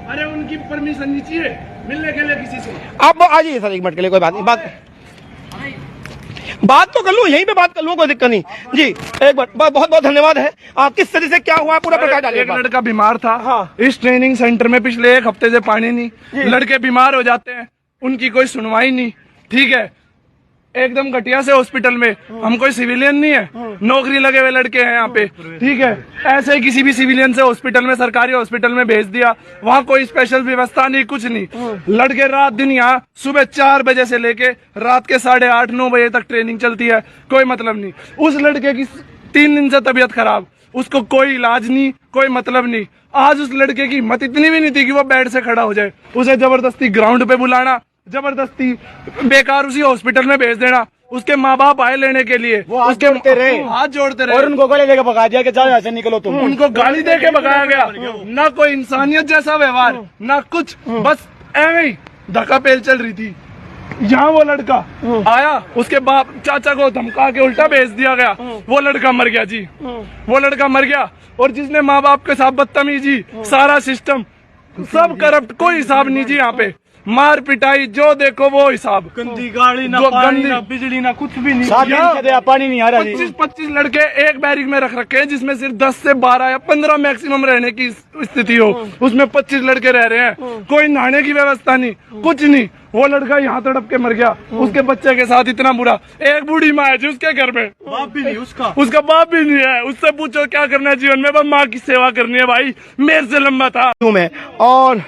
अरे उनकी परमिशन नहीं चाहिए मिलने के लिए किसी से। आप आ जाइए सर, 1 मिनट के लिए, कोई बात नहीं, बात तो कर लूँ, यहीं पे बात कर लूँ, कोई दिक्कत नहीं जी। एक बार बहुत बहुत धन्यवाद है। किस तरह से क्या हुआ पूरा प्रकाश डालिए। एक लड़का बीमार था। हाँ। इस ट्रेनिंग सेंटर में पिछले 1 हफ्ते से पानी नहीं। लड़के बीमार हो जाते हैं, उनकी कोई सुनवाई नहीं। ठीक है, एकदम घटिया से हॉस्पिटल में। हम कोई सिविलियन नहीं है, नौकरी लगे हुए लड़के हैं यहाँ पे। ठीक है, ऐसे ही किसी भी सिविलियन से हॉस्पिटल में, सरकारी हॉस्पिटल में भेज दिया। वहाँ कोई स्पेशल व्यवस्था नहीं, कुछ नहीं। लड़के रात दिन यहाँ सुबह 4 बजे से लेके रात के 8:30-9 बजे तक ट्रेनिंग चलती है, कोई मतलब नहीं। उस लड़के की 3 दिन से तबीयत खराब, उसको कोई इलाज नहीं, कोई मतलब नहीं। आज उस लड़के की हिम्मत इतनी भी नहीं थी कि वो बेड से खड़ा हो जाए। उसे जबरदस्ती ग्राउंड पे बुलाना, जबरदस्ती बेकार उसी हॉस्पिटल में भेज देना। उसके माँ बाप आए लेने के लिए, वो हाथ जोड़ते रहे और उनको गले देकर भगा दिया कि जाओ यहाँ से निकलो तुम। उनको गाली दे के भगाया गया। ना कोई इंसानियत जैसा व्यवहार, ना कुछ, बस एवं ही धक्का पेल चल रही थी। यहाँ वो लड़का आया, उसके बाप चाचा को धमका के उल्टा भेज दिया गया। वो लड़का मर गया जी, वो लड़का मर गया। और जिसने माँ बाप के साथ बदतमीजी, सारा सिस्टम सब करप्ट, कोई हिसाब नहीं जी। यहाँ पे मार पिटाई जो देखो वो हिसाब। गंदी गाड़ी ना पानी ना बिजली ना कुछ भी नहीं। पानी नहीं आ रहा। 25 लड़के एक बैरिक में रख रखे हैं, जिसमें सिर्फ 10 से 12 या 15 मैक्सिमम रहने की स्थिति हो। उसमें 25 लड़के रह रहे हैं, कोई नहाने की व्यवस्था नहीं, कुछ नहीं। वो लड़का यहाँ तड़प के मर गया, उसके बच्चे के साथ इतना बुरा। एक बूढ़ी माँ है जी उसके घर में, बाप भी नहीं उसका बाप भी नहीं है। उससे पूछो क्या करना है जीवन में, बस माँ की सेवा करनी है। भाई मेरे से लंबा था मैं। और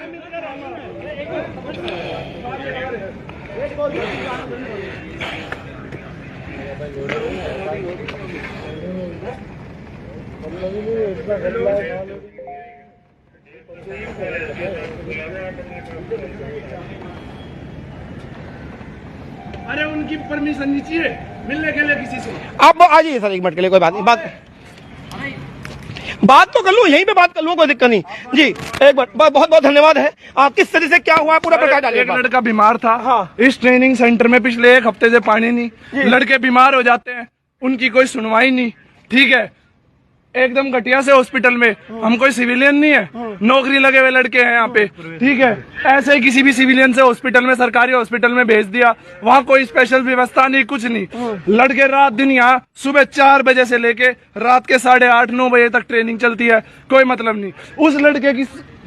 अरे उनकी परमिशन नहीं चाहिए मिलने के लिए किसी से। आप आ जाइए सर, 1 मिनट के लिए, कोई बात नहीं, बात तो कर लूँ, यहीं पे बात कर लूँ, कोई दिक्कत नहीं जी। एक बार बहुत बहुत धन्यवाद है। किस तरह से क्या हुआ पूरा प्रकाश डालिए। एक लड़का बीमार था। हाँ। इस ट्रेनिंग सेंटर में पिछले 1 हफ्ते से पानी नहीं। लड़के बीमार हो जाते हैं, उनकी कोई सुनवाई नहीं। ठीक है, एकदम घटिया से हॉस्पिटल में। हम कोई सिविलियन नहीं है, नौकरी लगे हुए लड़के हैं यहाँ पे। ठीक है, ऐसे ही किसी भी सिविलियन से हॉस्पिटल में, सरकारी हॉस्पिटल में भेज दिया। वहाँ कोई स्पेशल व्यवस्था नहीं, कुछ नहीं। लड़के रात दिन यहाँ सुबह 4 बजे से लेके रात के 8:30-9 बजे तक ट्रेनिंग चलती है, कोई मतलब नहीं। उस लड़के की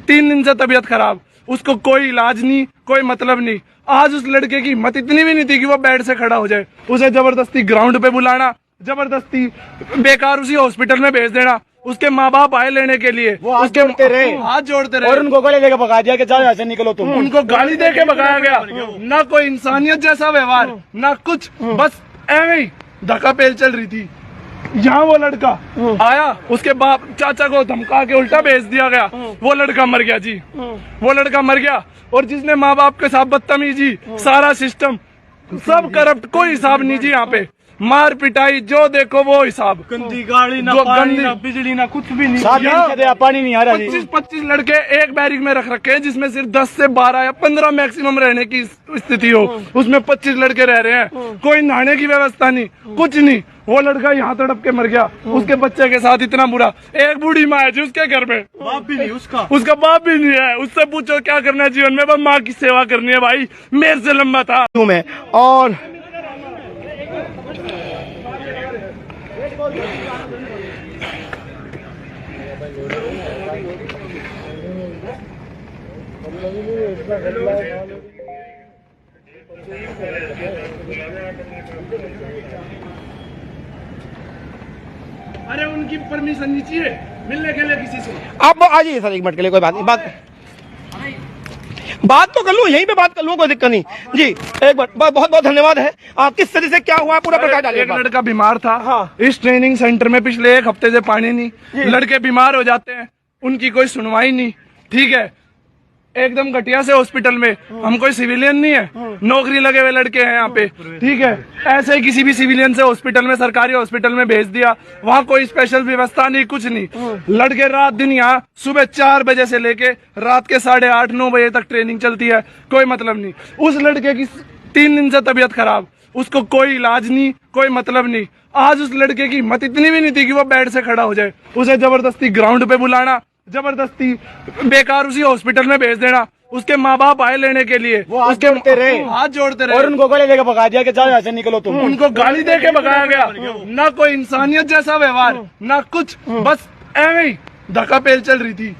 3 दिन से तबीयत खराब, उसको कोई इलाज नहीं, कोई मतलब नहीं। आज उस लड़के की हिम्मत इतनी भी नहीं थी कि वो बेड से खड़ा हो जाए। उसे जबरदस्ती ग्राउंड पे बुलाना, जबरदस्ती बेकार उसी हॉस्पिटल में भेज देना। उसके माँ बाप आए लेने के लिए, हाथ जोड़ते रहे और उनको गले देकर भगा दिया कि जाओ यहाँ से निकलो तुम। उनको गाली दे के भगाया गया। ना कोई इंसानियत जैसा व्यवहार, ना कुछ, बस एवं ही धक्का पेल चल रही थी। यहाँ वो लड़का आया, उसके बाप चाचा को धमका के उल्टा भेज दिया गया। वो लड़का मर गया जी, वो लड़का मर गया। और जिसने माँ बाप के साथ बदतमीजी, सारा सिस्टम सब करप्ट, कोई हिसाब नहीं जी। यहाँ पे मार पिटाई जो देखो वो हिसाब। गंदी गाड़ी ना पानी ना बिजली ना कुछ भी नहीं। पानी नहीं आ रहा। 25 लड़के एक बैरिक में रख रखे हैं, जिसमें सिर्फ 10 से 12 या 15 मैक्सिमम रहने की स्थिति हो। उसमें 25 लड़के रह रहे हैं, कोई नहाने की व्यवस्था नहीं, कुछ नहीं। वो लड़का यहाँ तड़प के मर गया, उसके बच्चे के साथ इतना बुरा। एक बूढ़ी माँ है जी उसके घर में, बाप भी नहीं उसका बाप भी नहीं है। उससे पूछो क्या करना है जीवन में, बस माँ की सेवा करनी है। भाई मेरे से लंबा था मैं। और अरे उनकी परमिशन नहीं चाहिए मिलने के लिए किसी से। आप आ जाइए सर, 1 मिनट के लिए, कोई बात नहीं, बात तो कर लूँ, यहीं पे बात कर लूँ, कोई दिक्कत नहीं जी। एक बार बहुत बहुत धन्यवाद है। किस तरह से क्या हुआ पूरा प्रकाश डालिए। एक लड़का बीमार था। हाँ। इस ट्रेनिंग सेंटर में पिछले 1 हफ्ते से पानी नहीं। लड़के बीमार हो जाते हैं, उनकी कोई सुनवाई नहीं। ठीक है, एकदम घटिया से हॉस्पिटल में। हम कोई सिविलियन नहीं है, नौकरी लगे हुए लड़के हैं यहाँ पे, ठीक है। ऐसे ही किसी भी सिविलियन से हॉस्पिटल में, सरकारी हॉस्पिटल में भेज दिया, वहाँ कोई स्पेशल व्यवस्था नहीं, कुछ नहीं। लड़के रात दिन यहाँ सुबह 4 बजे से लेके रात के 8:30-9 बजे तक ट्रेनिंग चलती है, कोई मतलब नहीं। उस लड़के की 3 दिन से तबीयत खराब, उसको कोई इलाज नहीं, कोई मतलब नहीं। आज उस लड़के की हिम्मत इतनी भी नहीं थी कि वो बेड से खड़ा हो जाए। उसे जबरदस्ती ग्राउंड पे बुलाना, जबरदस्ती बेकार उसी हॉस्पिटल में भेज देना। उसके माँ बाप आए लेने के लिए, वो हाथ जोड़ते रहे, हाथ जोड़ते रहे और उनको गले देके भगा दिया कि जाओ यहाँ से निकलो तुम। उनको गाली दे के भगाया गया। ना कोई इंसानियत जैसा व्यवहार, ना कुछ, बस एवं ही धक्का पेल चल रही थी।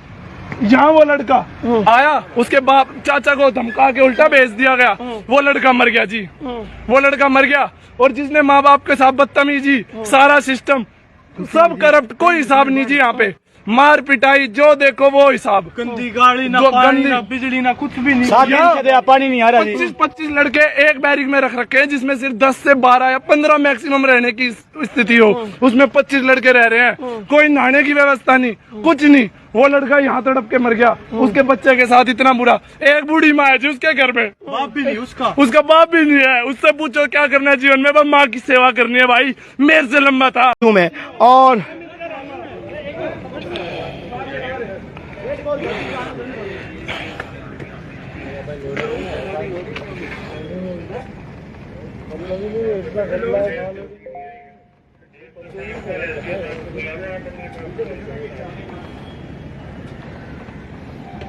यहाँ वो लड़का आया, उसके बाप चाचा को धमका के उल्टा भेज दिया गया। वो लड़का मर गया जी, वो लड़का मर गया। और जिसने माँ बाप के साथ बदतमीजी, सारा सिस्टम सब करप्ट, कोई हिसाब नहीं जी। यहाँ पे मार पिटाई जो देखो वो हिसाब। गंदी गाड़ी ना पानी ना बिजली ना कुछ भी नहीं। 7 दिन से पानी नहीं आ रहा जी। 25 लड़के एक बैरिक में रख रखे हैं, जिसमें सिर्फ 10 से 12 या 15 मैक्सिमम रहने की स्थिति हो, उसमें 25 लड़के रह रहे हैं। कोई नहाने की व्यवस्था नहीं, कुछ नहीं। वो लड़का यहाँ तड़प के मर गया, उसके बच्चे के साथ इतना बुरा। एक बूढ़ी माँ है जी उसके घर में, बाप भी नहीं उसका बाप भी नहीं है। उससे पूछो क्या करना है जीवन में, बस माँ की सेवा करनी है भाई। मेरे से लंबा था मैं और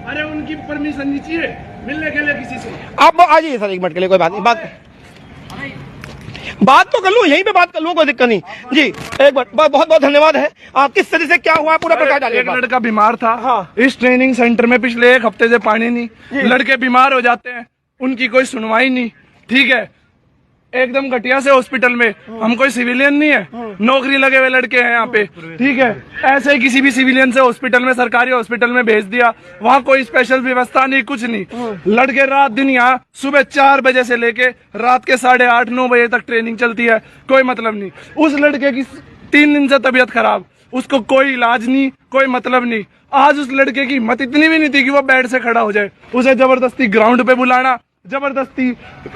अरे उनकी परमिशन नहीं चाहिए मिलने के लिए किसी से। आप आ जाइए सर, 1 मिनट के लिए, कोई बात नहीं। बात तो कर लो, यहीं पे बात कर लो, कोई दिक्कत नहीं जी। एक बार बहुत बहुत धन्यवाद है। किस तरह से क्या हुआ पूरा प्रकाश डालिए। एक लड़का बीमार था, हाँ। इस ट्रेनिंग सेंटर में पिछले 1 हफ्ते से पानी नहीं। लड़के बीमार हो जाते हैं, उनकी कोई सुनवाई नहीं, ठीक है। एकदम घटिया से हॉस्पिटल में। हम कोई सिविलियन नहीं है, नौकरी लगे हुए लड़के हैं यहाँ पे, ठीक है। ऐसे ही किसी भी सिविलियन से हॉस्पिटल में, सरकारी हॉस्पिटल में भेज दिया, वहाँ कोई स्पेशल व्यवस्था नहीं, कुछ नहीं। लड़के रात दिन यहाँ सुबह 4 बजे से लेके रात के 8:30-9 बजे तक ट्रेनिंग चलती है, कोई मतलब नहीं। उस लड़के की 3 दिन से तबीयत खराब, उसको कोई इलाज नहीं, कोई मतलब नहीं। आज उस लड़के की हिम्मत इतनी भी नहीं थी कि वो बेड से खड़ा हो जाए। उसे जबरदस्ती ग्राउंड पे बुलाना, जबरदस्ती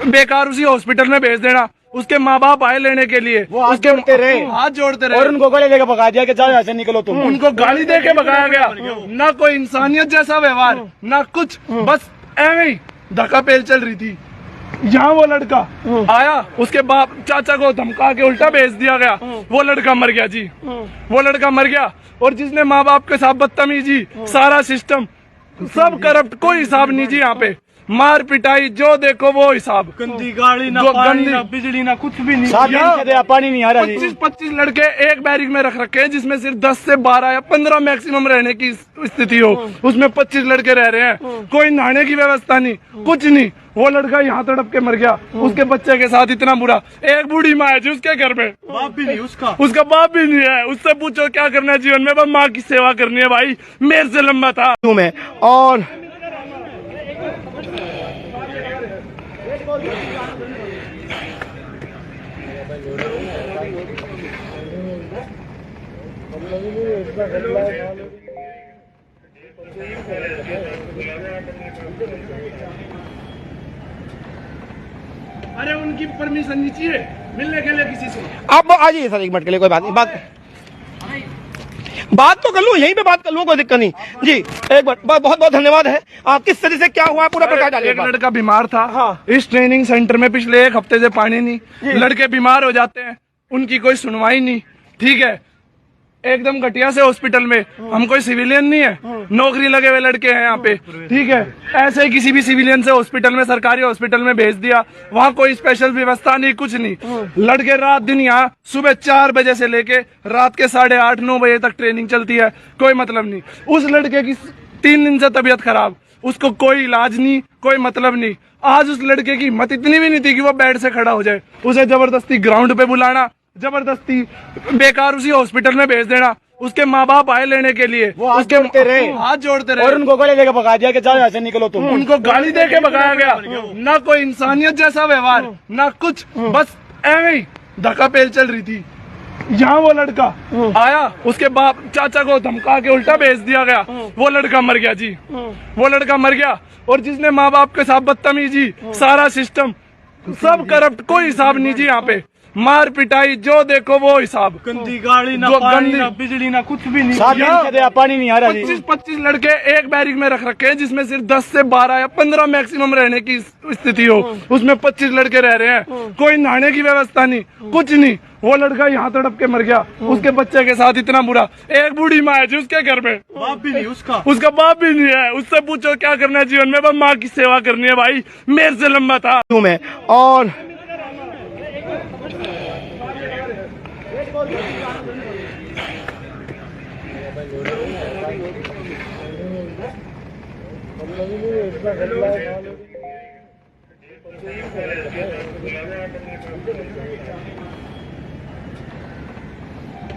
बेकार उसी हॉस्पिटल में भेज देना। उसके माँ बाप आए लेने के लिए, वो हाथ जोड़ते रहे, हाथ जोड़ते रहे, और उनको गले देके भगा दिया कि जाओ यहाँ से निकलो तुम। उनको गाली दे के भगाया गया। ना कोई इंसानियत जैसा व्यवहार, ना कुछ, बस एवं ही धक्का पेल चल रही थी। यहाँ वो लड़का आया, उसके बाप चाचा को धमका के उल्टा भेज दिया गया। वो लड़का मर गया जी, वो लड़का मर गया। और जिसने माँ बाप के साथ बदतमीजी, सारा सिस्टम सब करप्ट, कोई हिसाब नहीं जी। यहाँ पे मार पिटाई जो देखो वो हिसाब। गंदी गाड़ी ना पानी ना बिजली ना कुछ भी नहीं। 7 दिन से पानी नहीं आ रहा जी। 25 लड़के एक बैरिक में रख रखे हैं, जिसमें सिर्फ 10 से 12 या 15 मैक्सिमम रहने की स्थिति हो, उसमें 25 लड़के रह रहे हैं। कोई नहाने की व्यवस्था नहीं, कुछ नहीं। वो लड़का यहाँ तड़प के मर गया, उसके बच्चे के साथ इतना बुरा। एक बूढ़ी माँ है जी उसके घर में, बाप भी नहीं उसका बाप भी नहीं है। उससे पूछो क्या करना है जीवन में, बस माँ की सेवा करनी है भाई। मेरे से लंबा था मैं और अरे उनकी परमिशन नहीं चाहिए मिलने के लिए किसी से। आप आ जाइए सर, 1 मिनट के लिए, कोई बात नहीं। बात तो कर लो, यहीं पे बात कर लो, कोई दिक्कत नहीं जी। एक बार बहुत बहुत धन्यवाद है। किस तरह से क्या हुआ पूरा प्रकाश डालिए। एक लड़का बीमार था, हाँ। इस ट्रेनिंग सेंटर में पिछले 1 हफ्ते से पानी नहीं। लड़के बीमार हो जाते हैं, उनकी कोई सुनवाई नहीं, ठीक है। एकदम घटिया से हॉस्पिटल में। हम कोई सिविलियन नहीं है, नौकरी लगे हुए लड़के हैं यहाँ पे, ठीक है। ऐसे ही किसी भी सिविलियन से हॉस्पिटल में, सरकारी हॉस्पिटल में भेज दिया, वहाँ कोई स्पेशल व्यवस्था नहीं, कुछ नहीं। लड़के रात दिन यहाँ सुबह 4 बजे से लेके रात के 8:30-9 बजे तक ट्रेनिंग चलती है, कोई मतलब नहीं। उस लड़के की 3 दिन से तबीयत खराब, उसको कोई इलाज नहीं, कोई मतलब नहीं। आज उस लड़के की हिम्मत इतनी भी नहीं थी कि वो बेड से खड़ा हो जाए। उसे जबरदस्ती ग्राउंड पे बुलाना, जबरदस्ती बेकार उसी हॉस्पिटल में भेज देना। उसके माँ बाप आए लेने के लिए, वो हाथ जोड़ते रहे, हाथ जोड़ते रहे, और उनको गले देके भगा दिया कि जाओ यहाँ से निकलो तुम। उनको गाली दे के भगाया गया। ना कोई इंसानियत जैसा व्यवहार, ना कुछ, बस एवं ही धक्का पेल चल रही थी। यहाँ वो लड़का आया, उसके बाप चाचा को धमका के उल्टा भेज दिया गया, वो लड़का मर गया जी, वो लड़का मर गया। और जिसने माँ बाप के साथ बदतमीजी, सारा सिस्टम सब करप्ट, कोई हिसाब नहीं जी यहाँ पे। मार पिटाई जो देखो वो हिसाब, गंदी गाड़ी ना जो पानी गंदी- ना बिजली ना कुछ भी नहीं। 7 दिन से दे पानी नहीं आ रहा जी। 25 लड़के एक बैरिक में रख रखे हैं, जिसमें सिर्फ 10 से 12 या 15 मैक्सिमम रहने की स्थिति हो, उसमें 25 लड़के रह रहे हैं। कोई नहाने की व्यवस्था नहीं, कुछ नहीं। वो लड़का यहाँ तड़प के मर गया, उसके बच्चे के साथ इतना बुरा। एक बूढ़ी माँ है जी उसके घर में, बाप भी नहीं उसका। उसका बाप भी नहीं है। उससे पूछो क्या करना है जीवन में, बस माँ की सेवा करनी है भाई। मेरे से लंबा था मैं और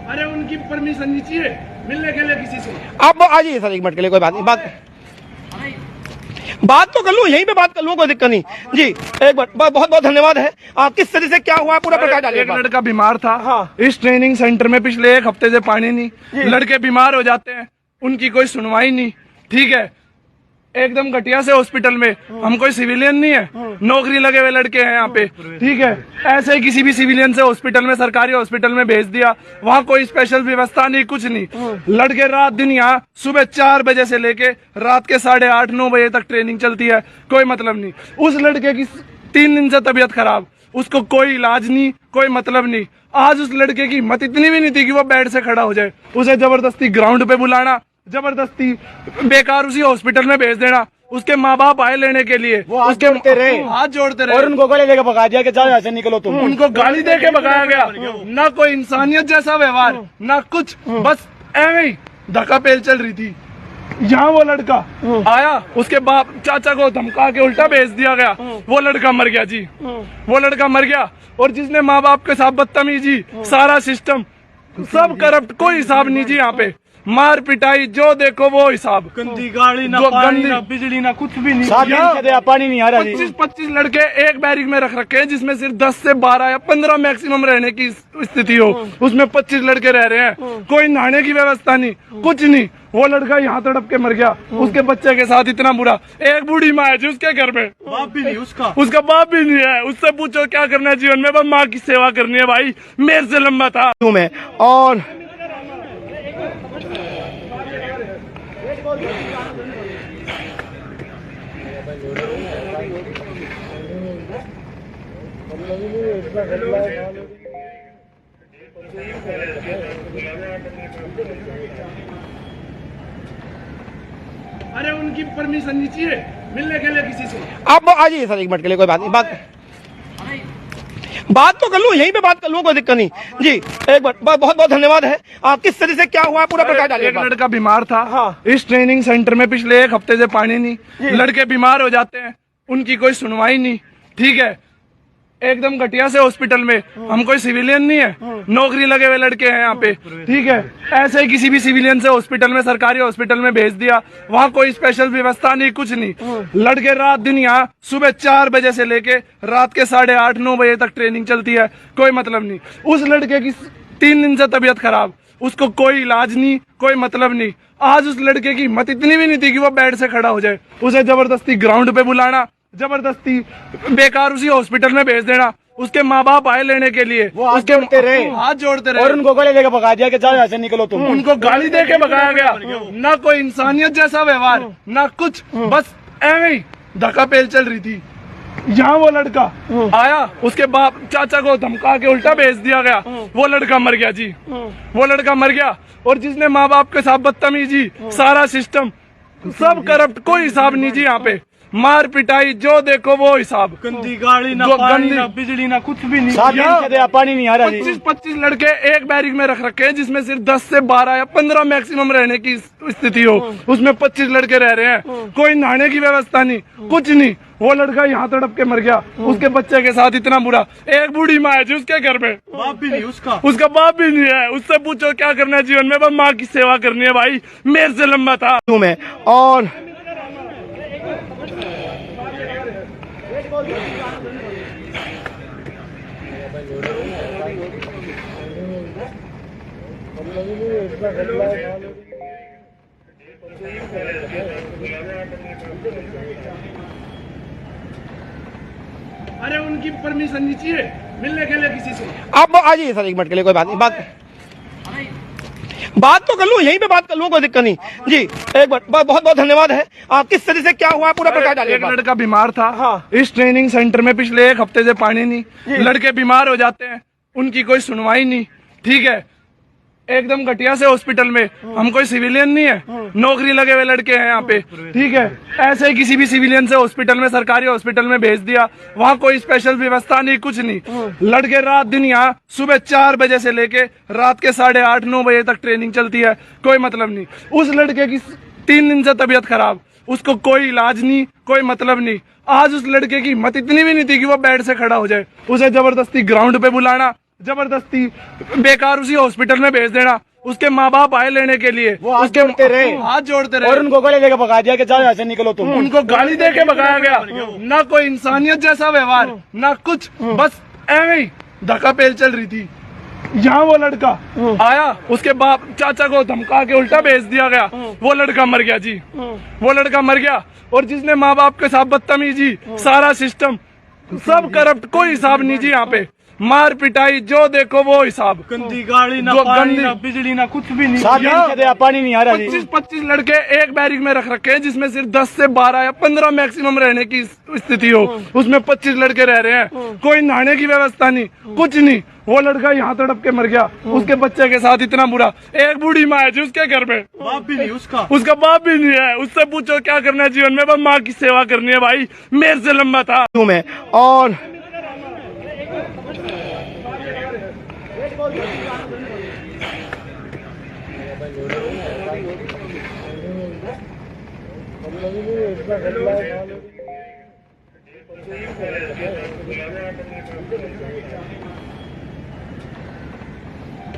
अरे उनकी परमिशन नहीं चाहिए मिलने के लिए किसी से। आप आ जाइए सर, 1 मिनट के लिए, कोई बात नहीं। बात तो कर लूँ, यहीं पे बात कर लूँ, कोई दिक्कत नहीं जी। एक बार बहुत बहुत धन्यवाद है। किस तरह से क्या हुआ पूरा प्रकाश डालिए। एक लड़का बीमार था, हाँ। इस ट्रेनिंग सेंटर में पिछले 1 हफ्ते से पानी नहीं। लड़के बीमार हो जाते हैं, उनकी कोई सुनवाई नहीं, ठीक है। एकदम घटिया से हॉस्पिटल में, हम कोई सिविलियन नहीं है, नौकरी लगे हुए लड़के हैं यहाँ पे, ठीक है। ऐसे ही किसी भी सिविलियन से हॉस्पिटल में, सरकारी हॉस्पिटल में भेज दिया, वहाँ कोई स्पेशल व्यवस्था नहीं, कुछ नहीं। लड़के रात दिन यहाँ सुबह 4 बजे से लेके रात के 8:30-9 बजे तक ट्रेनिंग चलती है, कोई मतलब नहीं। उस लड़के की 3 दिन से तबीयत खराब, उसको कोई इलाज नहीं, कोई मतलब नहीं। आज उस लड़के की हिम्मत इतनी भी नहीं थी कि वो बेड से खड़ा हो जाए, उसे जबरदस्ती ग्राउंड पे बुलाना, जबरदस्ती बेकार उसी हॉस्पिटल में भेज देना। उसके माँ बाप आए लेने के लिए, वो हाथ उसके जोड़ते रहे। हाथ जोड़ते रहे और उनको गले लेके भगा दिया कि जाओ यहाँ से निकलो तुम। उनको गाली दे के भगाया गया। ना कोई इंसानियत जैसा व्यवहार, ना कुछ, बस एवं ही धक्का पेल चल रही थी। यहाँ वो लड़का आया, उसके बाप चाचा को धमका के उल्टा भेज दिया गया, वो लड़का मर गया जी, वो लड़का मर गया। और जिसने माँ बाप के साथ बदतमीजी, सारा सिस्टम सब करप्ट, कोई हिसाब नहीं जी यहाँ पे। मार पिटाई जो देखो वो हिसाब, गंदी गाड़ी ना जो पानी गंदी- ना बिजली ना कुछ भी नहीं। 7 दिन से दे पानी नहीं आ रहा जी। 25 लड़के एक बैरिक में रख रखे हैं, जिसमें सिर्फ 10 से 12 या 15 मैक्सिमम रहने की स्थिति हो, उसमें 25 लड़के रह रहे हैं। कोई नहाने की व्यवस्था नहीं, कुछ नहीं। वो लड़का यहाँ तड़प के मर गया, उसके बच्चे के साथ इतना बुरा। एक बूढ़ी माँ है जी उसके घर में, बाप भी नहीं उसका। उसका बाप भी नहीं है। उससे पूछो क्या करना है जीवन में, बस माँ की सेवा करनी है भाई। मेरे से लंबा था मैं और अरे उनकी परमिशन नहीं चाहिए मिलने के लिए किसी से। आप आ जाइए सर, 1 मिनट के लिए, कोई बात नहीं। बात तो कर लूँ, यहीं पे बात कर लूँ, कोई दिक्कत नहीं जी। एक बार बहुत बहुत धन्यवाद है। किस तरह से क्या हुआ पूरा प्रकाश डालिए। एक लड़का बीमार था, हाँ। इस ट्रेनिंग सेंटर में पिछले 1 हफ्ते से पानी नहीं। लड़के बीमार हो जाते हैं, उनकी कोई सुनवाई नहीं, ठीक है। एकदम घटिया से हॉस्पिटल में, हम कोई सिविलियन नहीं है, नौकरी लगे हुए लड़के हैं यहाँ पे, ठीक है। ऐसे ही किसी भी सिविलियन से हॉस्पिटल में, सरकारी हॉस्पिटल में भेज दिया, वहाँ कोई स्पेशल व्यवस्था नहीं, कुछ नहीं। लड़के रात दिन यहाँ सुबह 4 बजे से लेके रात के 8:30-9 बजे तक ट्रेनिंग चलती है, कोई मतलब नहीं। उस लड़के की 3 दिन से तबीयत खराब, उसको कोई इलाज नहीं, कोई मतलब नहीं। आज उस लड़के की हिम्मत इतनी भी नहीं थी कि वो बेड से खड़ा हो जाए, उसे जबरदस्ती ग्राउंड पे बुलाना, जबरदस्ती बेकार उसी हॉस्पिटल में भेज देना। उसके माँ बाप आए लेने के लिए, वो हाथ उसके जोड़ते रहे। हाथ जोड़ते रहे। और उनको गले लेके भगा दिया कि जाओ यहाँ से निकलो तुम। उनको गाली दे के भगाया गया। ना कोई इंसानियत जैसा व्यवहार, ना कुछ, बस एवं ही धक्का पेल चल रही थी। यहाँ वो लड़का आया, उसके बाप चाचा को धमका के उल्टा भेज दिया गया, वो लड़का मर गया जी, वो लड़का मर गया। और जिसने माँ बाप के साथ बदतमीजी, सारा सिस्टम सब करप्ट, कोई हिसाब नहीं जी यहाँ पे। मार पिटाई जो देखो वो हिसाब, गंदी गाड़ी ना जो पानी गंदी- ना बिजली ना कुछ भी नहीं। 7 दिन से दे पानी नहीं आ रहा जी। 25 लड़के एक बैरिक में रख रखे हैं, जिसमें सिर्फ 10 से 12 या 15 मैक्सिमम रहने की स्थिति हो, उसमें 25 लड़के रह रहे हैं। कोई नहाने की व्यवस्था नहीं, कुछ नहीं। वो लड़का यहाँ तड़प के मर गया, उसके बच्चे के साथ इतना बुरा। एक बूढ़ी माँ है जी उसके घर में, बाप भी नहीं उसका। उसका बाप भी नहीं है। उससे पूछो क्या करना है जीवन में, बस माँ की सेवा करनी है भाई। मेरे से लंबा था मैं और अरे उनकी परमिशन नहीं चाहिए मिलने के लिए किसी से। आप आ जाइए सर, 1 मिनट के लिए, कोई बात नहीं, बात तो कर लूँ, यहीं पे बात कर लूँ, कोई दिक्कत नहीं। जी एक बार बहुत बहुत धन्यवाद है। किस तरह से क्या हुआ पूरा प्रकाश डालिए। एक लड़का बीमार था। हाँ। इस ट्रेनिंग सेंटर में पिछले 1 हफ्ते से पानी नहीं। लड़के बीमार हो जाते हैं, उनकी कोई सुनवाई नहीं। ठीक है, एकदम घटिया से हॉस्पिटल में। हम कोई सिविलियन नहीं है, नौकरी लगे हुए लड़के हैं यहाँ पे। ठीक है, ऐसे ही किसी भी सिविलियन से हॉस्पिटल में, सरकारी हॉस्पिटल में भेज दिया। वहाँ कोई स्पेशल व्यवस्था नहीं, कुछ नहीं। लड़के रात दिन यहाँ सुबह 4 बजे से लेके रात के 8:30 9 बजे तक ट्रेनिंग चलती है, कोई मतलब नहीं। उस लड़के की 3 दिन से तबीयत खराब, उसको कोई इलाज नहीं, कोई मतलब नहीं। आज उस लड़के की हिम्मत इतनी भी नहीं थी कि वो बेड से खड़ा हो जाए। उसे जबरदस्ती ग्राउंड पे बुलाना, जबरदस्ती बेकार उसी हॉस्पिटल में भेज देना। उसके माँ बाप आए लेने के लिए, वो हाथ उसके जोड़ते रहे। हाथ जोड़ते रहे और उनको गले देकर भगा दिया कि जाओ यहाँ से, निकलो तुम। उनको गाली दे के भगाया गया। ना कोई इंसानियत जैसा व्यवहार, ना कुछ, बस एवं ही धक्का पेल चल रही थी। यहाँ वो लड़का आया, उसके बाप चाचा को धमका के उल्टा भेज दिया गया। वो लड़का मर गया जी, वो लड़का मर गया। और जिसने माँ बाप के साथ बदतमीजी, सारा सिस्टम सब करप्ट, कोई हिसाब नहीं जी यहाँ पे। मार पिटाई जो देखो वो हिसाब। गंदी गाड़ी ना, जो पानी गंदी- ना, बिजली ना, कुछ भी नहीं। 7 दिन से दे पानी नहीं आ रहा जी। 25 लड़के एक बैरिक में रख रखे हैं, जिसमें सिर्फ 10 से 12 या 15 मैक्सिमम रहने की स्थिति हो। उसमें 25 लड़के रह रहे हैं, कोई नहाने की व्यवस्था नहीं, कुछ नहीं। वो लड़का यहाँ तड़प के मर गया, उसके बच्चे के साथ इतना बुरा। एक बूढ़ी माँ है जी उसके घर में, बाप भी नहीं उसका। उसका बाप भी नहीं है। उससे पूछो क्या करना है जीवन में, बस माँ की सेवा करनी है। भाई मेरे से लंबा था मैं और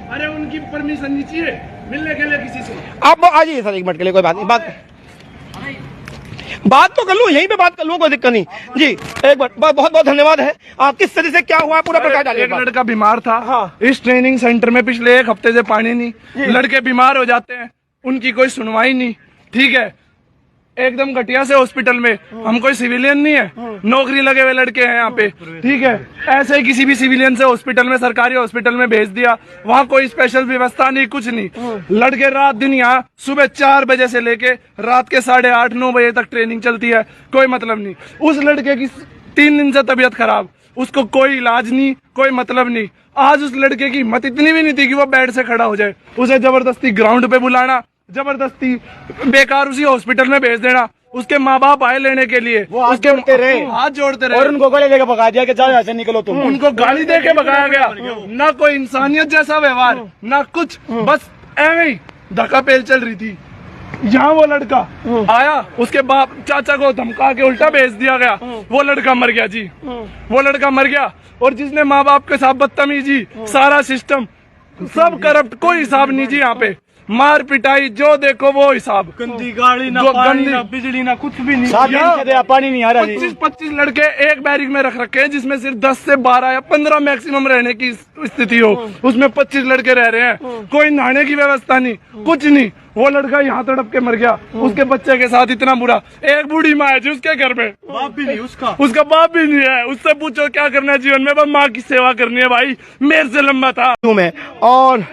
अरे उनकी परमिशन नहीं चाहिए मिलने के लिए किसी से। आप आ जाइए सर, 1 मिनट के लिए, कोई बात नहीं, बात तो कर लूँ, यहीं पे बात कर लूँ, कोई दिक्कत नहीं। जी एक बार बहुत बहुत धन्यवाद है। किस तरह से क्या हुआ पूरा प्रकाश डालिए। एक लड़का बीमार था। हाँ। इस ट्रेनिंग सेंटर में पिछले 1 हफ्ते से पानी नहीं। लड़के बीमार हो जाते हैं, उनकी कोई सुनवाई नहीं। ठीक है, एकदम घटिया से हॉस्पिटल में। हम कोई सिविलियन नहीं है, नौकरी लगे हुए लड़के हैं यहाँ पे। ठीक है, ऐसे ही किसी भी सिविलियन से हॉस्पिटल में, सरकारी हॉस्पिटल में भेज दिया। वहाँ कोई स्पेशल व्यवस्था नहीं, कुछ नहीं। लड़के रात दिन यहाँ सुबह 4 बजे से लेके रात के 8:30 9 बजे तक ट्रेनिंग चलती है, कोई मतलब नहीं। उस लड़के की 3 दिन से तबीयत खराब, उसको कोई इलाज नहीं, कोई मतलब नहीं। आज उस लड़के की हिम्मत इतनी भी नहीं थी कि वो बेड से खड़ा हो जाए। उसे जबरदस्ती ग्राउंड पे बुलाना, जबरदस्ती बेकार उसी हॉस्पिटल में भेज देना। उसके माँ बाप आए लेने के लिए, वो हाथ उसके जोड़ते रहे। हाथ जोड़ते रहे और उनको गले देकर भगा दिया कि जाओ यहाँ से, निकलो तुम। उनको गाली दे के भगाया गया। ना कोई इंसानियत जैसा व्यवहार, ना कुछ, बस एवं ही धक्का पेल चल रही थी। यहाँ वो लड़का आया, उसके बाप चाचा को धमका के उल्टा भेज दिया गया। वो लड़का मर गया जी, वो लड़का मर गया। और जिसने माँ बाप के साथ बदतमीजी, सारा सिस्टम सब करप्ट, कोई हिसाब नहीं जी यहाँ पे। मार पिटाई जो देखो वो हिसाब। गंदी गाड़ी ना, जो पानी गंदी- ना, बिजली ना, कुछ भी नहीं। 7 दिन से दे पानी नहीं आ रहा जी। 25 लड़के एक बैरिक में रख रखे हैं, जिसमें सिर्फ 10 से 12 या 15 मैक्सिमम रहने की स्थिति हो। उसमें 25 लड़के रह रहे हैं, कोई नहाने की व्यवस्था नहीं, कुछ नहीं। वो लड़का यहाँ तड़प के मर गया, उसके बच्चे के साथ इतना बुरा। एक बूढ़ी माँ है जी उसके घर में, बाप भी नहीं उसका। उसका बाप भी नहीं है। उससे पूछो क्या करना है जीवन में, बस माँ की सेवा करनी है। भाई मेरे से लंबा था मैं और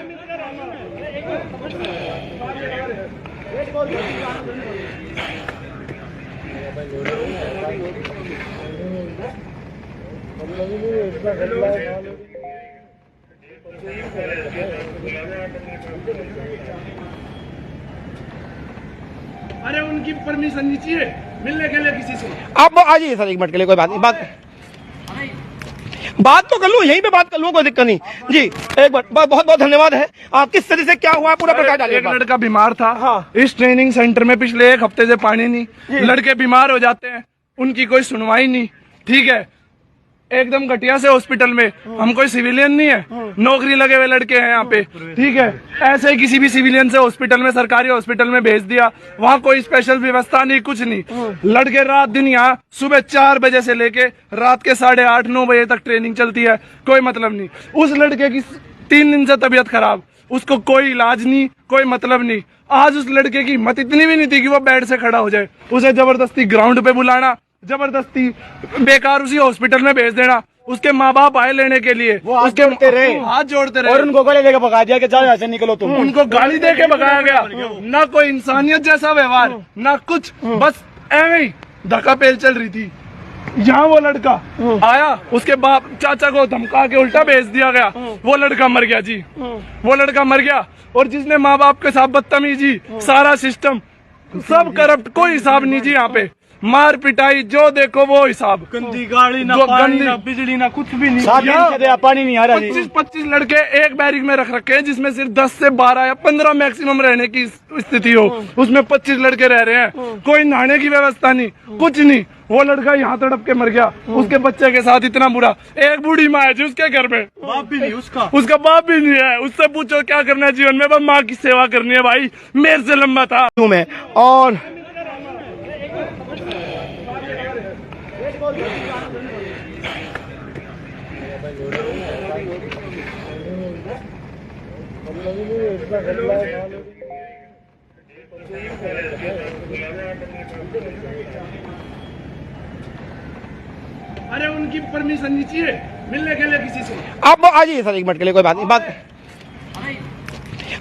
अरे उनकी परमिशन नहीं चाहिए मिलने के लिए किसी से। आप आ जाइए सर, 1 मिनट के लिए, कोई बात नहीं, बात तो कर लूँ, यहीं पे बात कर लूँ, कोई दिक्कत नहीं। जी एक बार बहुत बहुत धन्यवाद है। किस तरह से क्या हुआ पूरा प्रकाश डालिए। एक लड़का बीमार था। हाँ। इस ट्रेनिंग सेंटर में पिछले 1 हफ्ते से पानी नहीं। लड़के बीमार हो जाते हैं, उनकी कोई सुनवाई नहीं। ठीक है, एकदम घटिया से हॉस्पिटल में। हम कोई सिविलियन नहीं है, नौकरी लगे हुए लड़के हैं यहाँ पे। ठीक है, ऐसे ही किसी भी सिविलियन से हॉस्पिटल में, सरकारी हॉस्पिटल में भेज दिया। वहाँ कोई स्पेशल व्यवस्था नहीं, कुछ नहीं। लड़के रात दिन यहाँ सुबह 4 बजे से लेके रात के 8:30 9 बजे तक ट्रेनिंग चलती है, कोई मतलब नहीं। उस लड़के की 3 दिन से तबीयत खराब, उसको कोई इलाज नहीं, कोई मतलब नहीं। आज उस लड़के की हिम्मत इतनी भी नहीं थी कि वो बेड से खड़ा हो जाए। उसे जबरदस्ती ग्राउंड पे बुलाना, जबरदस्ती बेकार उसी हॉस्पिटल में भेज देना। उसके माँ बाप आए लेने के लिए, वो हाथ उसके जोड़ते रहे। हाथ जोड़ते रहे और उनको गले लेके भगा दिया कि जाओ यहाँ से निकलो तुम। उनको गाली दे के भगाया गया। ना कोई इंसानियत जैसा व्यवहार, ना कुछ, बस एवं ही धक्का पेल चल रही थी। यहाँ वो लड़का आया, उसके बाप चाचा को धमका के उल्टा भेज दिया गया। वो लड़का मर गया जी, वो लड़का मर गया। और जिसने माँ बाप के साथ बदतमीजी, सारा सिस्टम सब करप्ट, कोई हिसाब नहीं जी। यहाँ पे मार पिटाई जो देखो वो हिसाब। गंदी गाड़ी ना जो पानी गंदी- ना बिजली ना कुछ भी नहीं। 7 दिन से दे पानी नहीं आ रहा जी। 25 लड़के एक बैरिक में रख रखे हैं, जिसमें सिर्फ 10 से 12 या 15 मैक्सिमम रहने की स्थिति हो। उसमें 25 लड़के रह रहे हैं, कोई नहाने की व्यवस्था नहीं, कुछ नहीं। वो लड़का यहाँ तड़प के मर गया, उसके बच्चे के साथ इतना बुरा। एक बूढ़ी माँ है जी उसके घर में, बाप भी नहीं उसका। उसका बाप भी नहीं है। उससे पूछो क्या करना है जीवन में, बस माँ की सेवा करनी है। भाई मेरे से लंबा था। मैं और अरे उनकी परमिशन नहीं चाहिए मिलने के लिए किसी से। आप आ जाइए सर, 1 मिनट के लिए, कोई बात नहीं।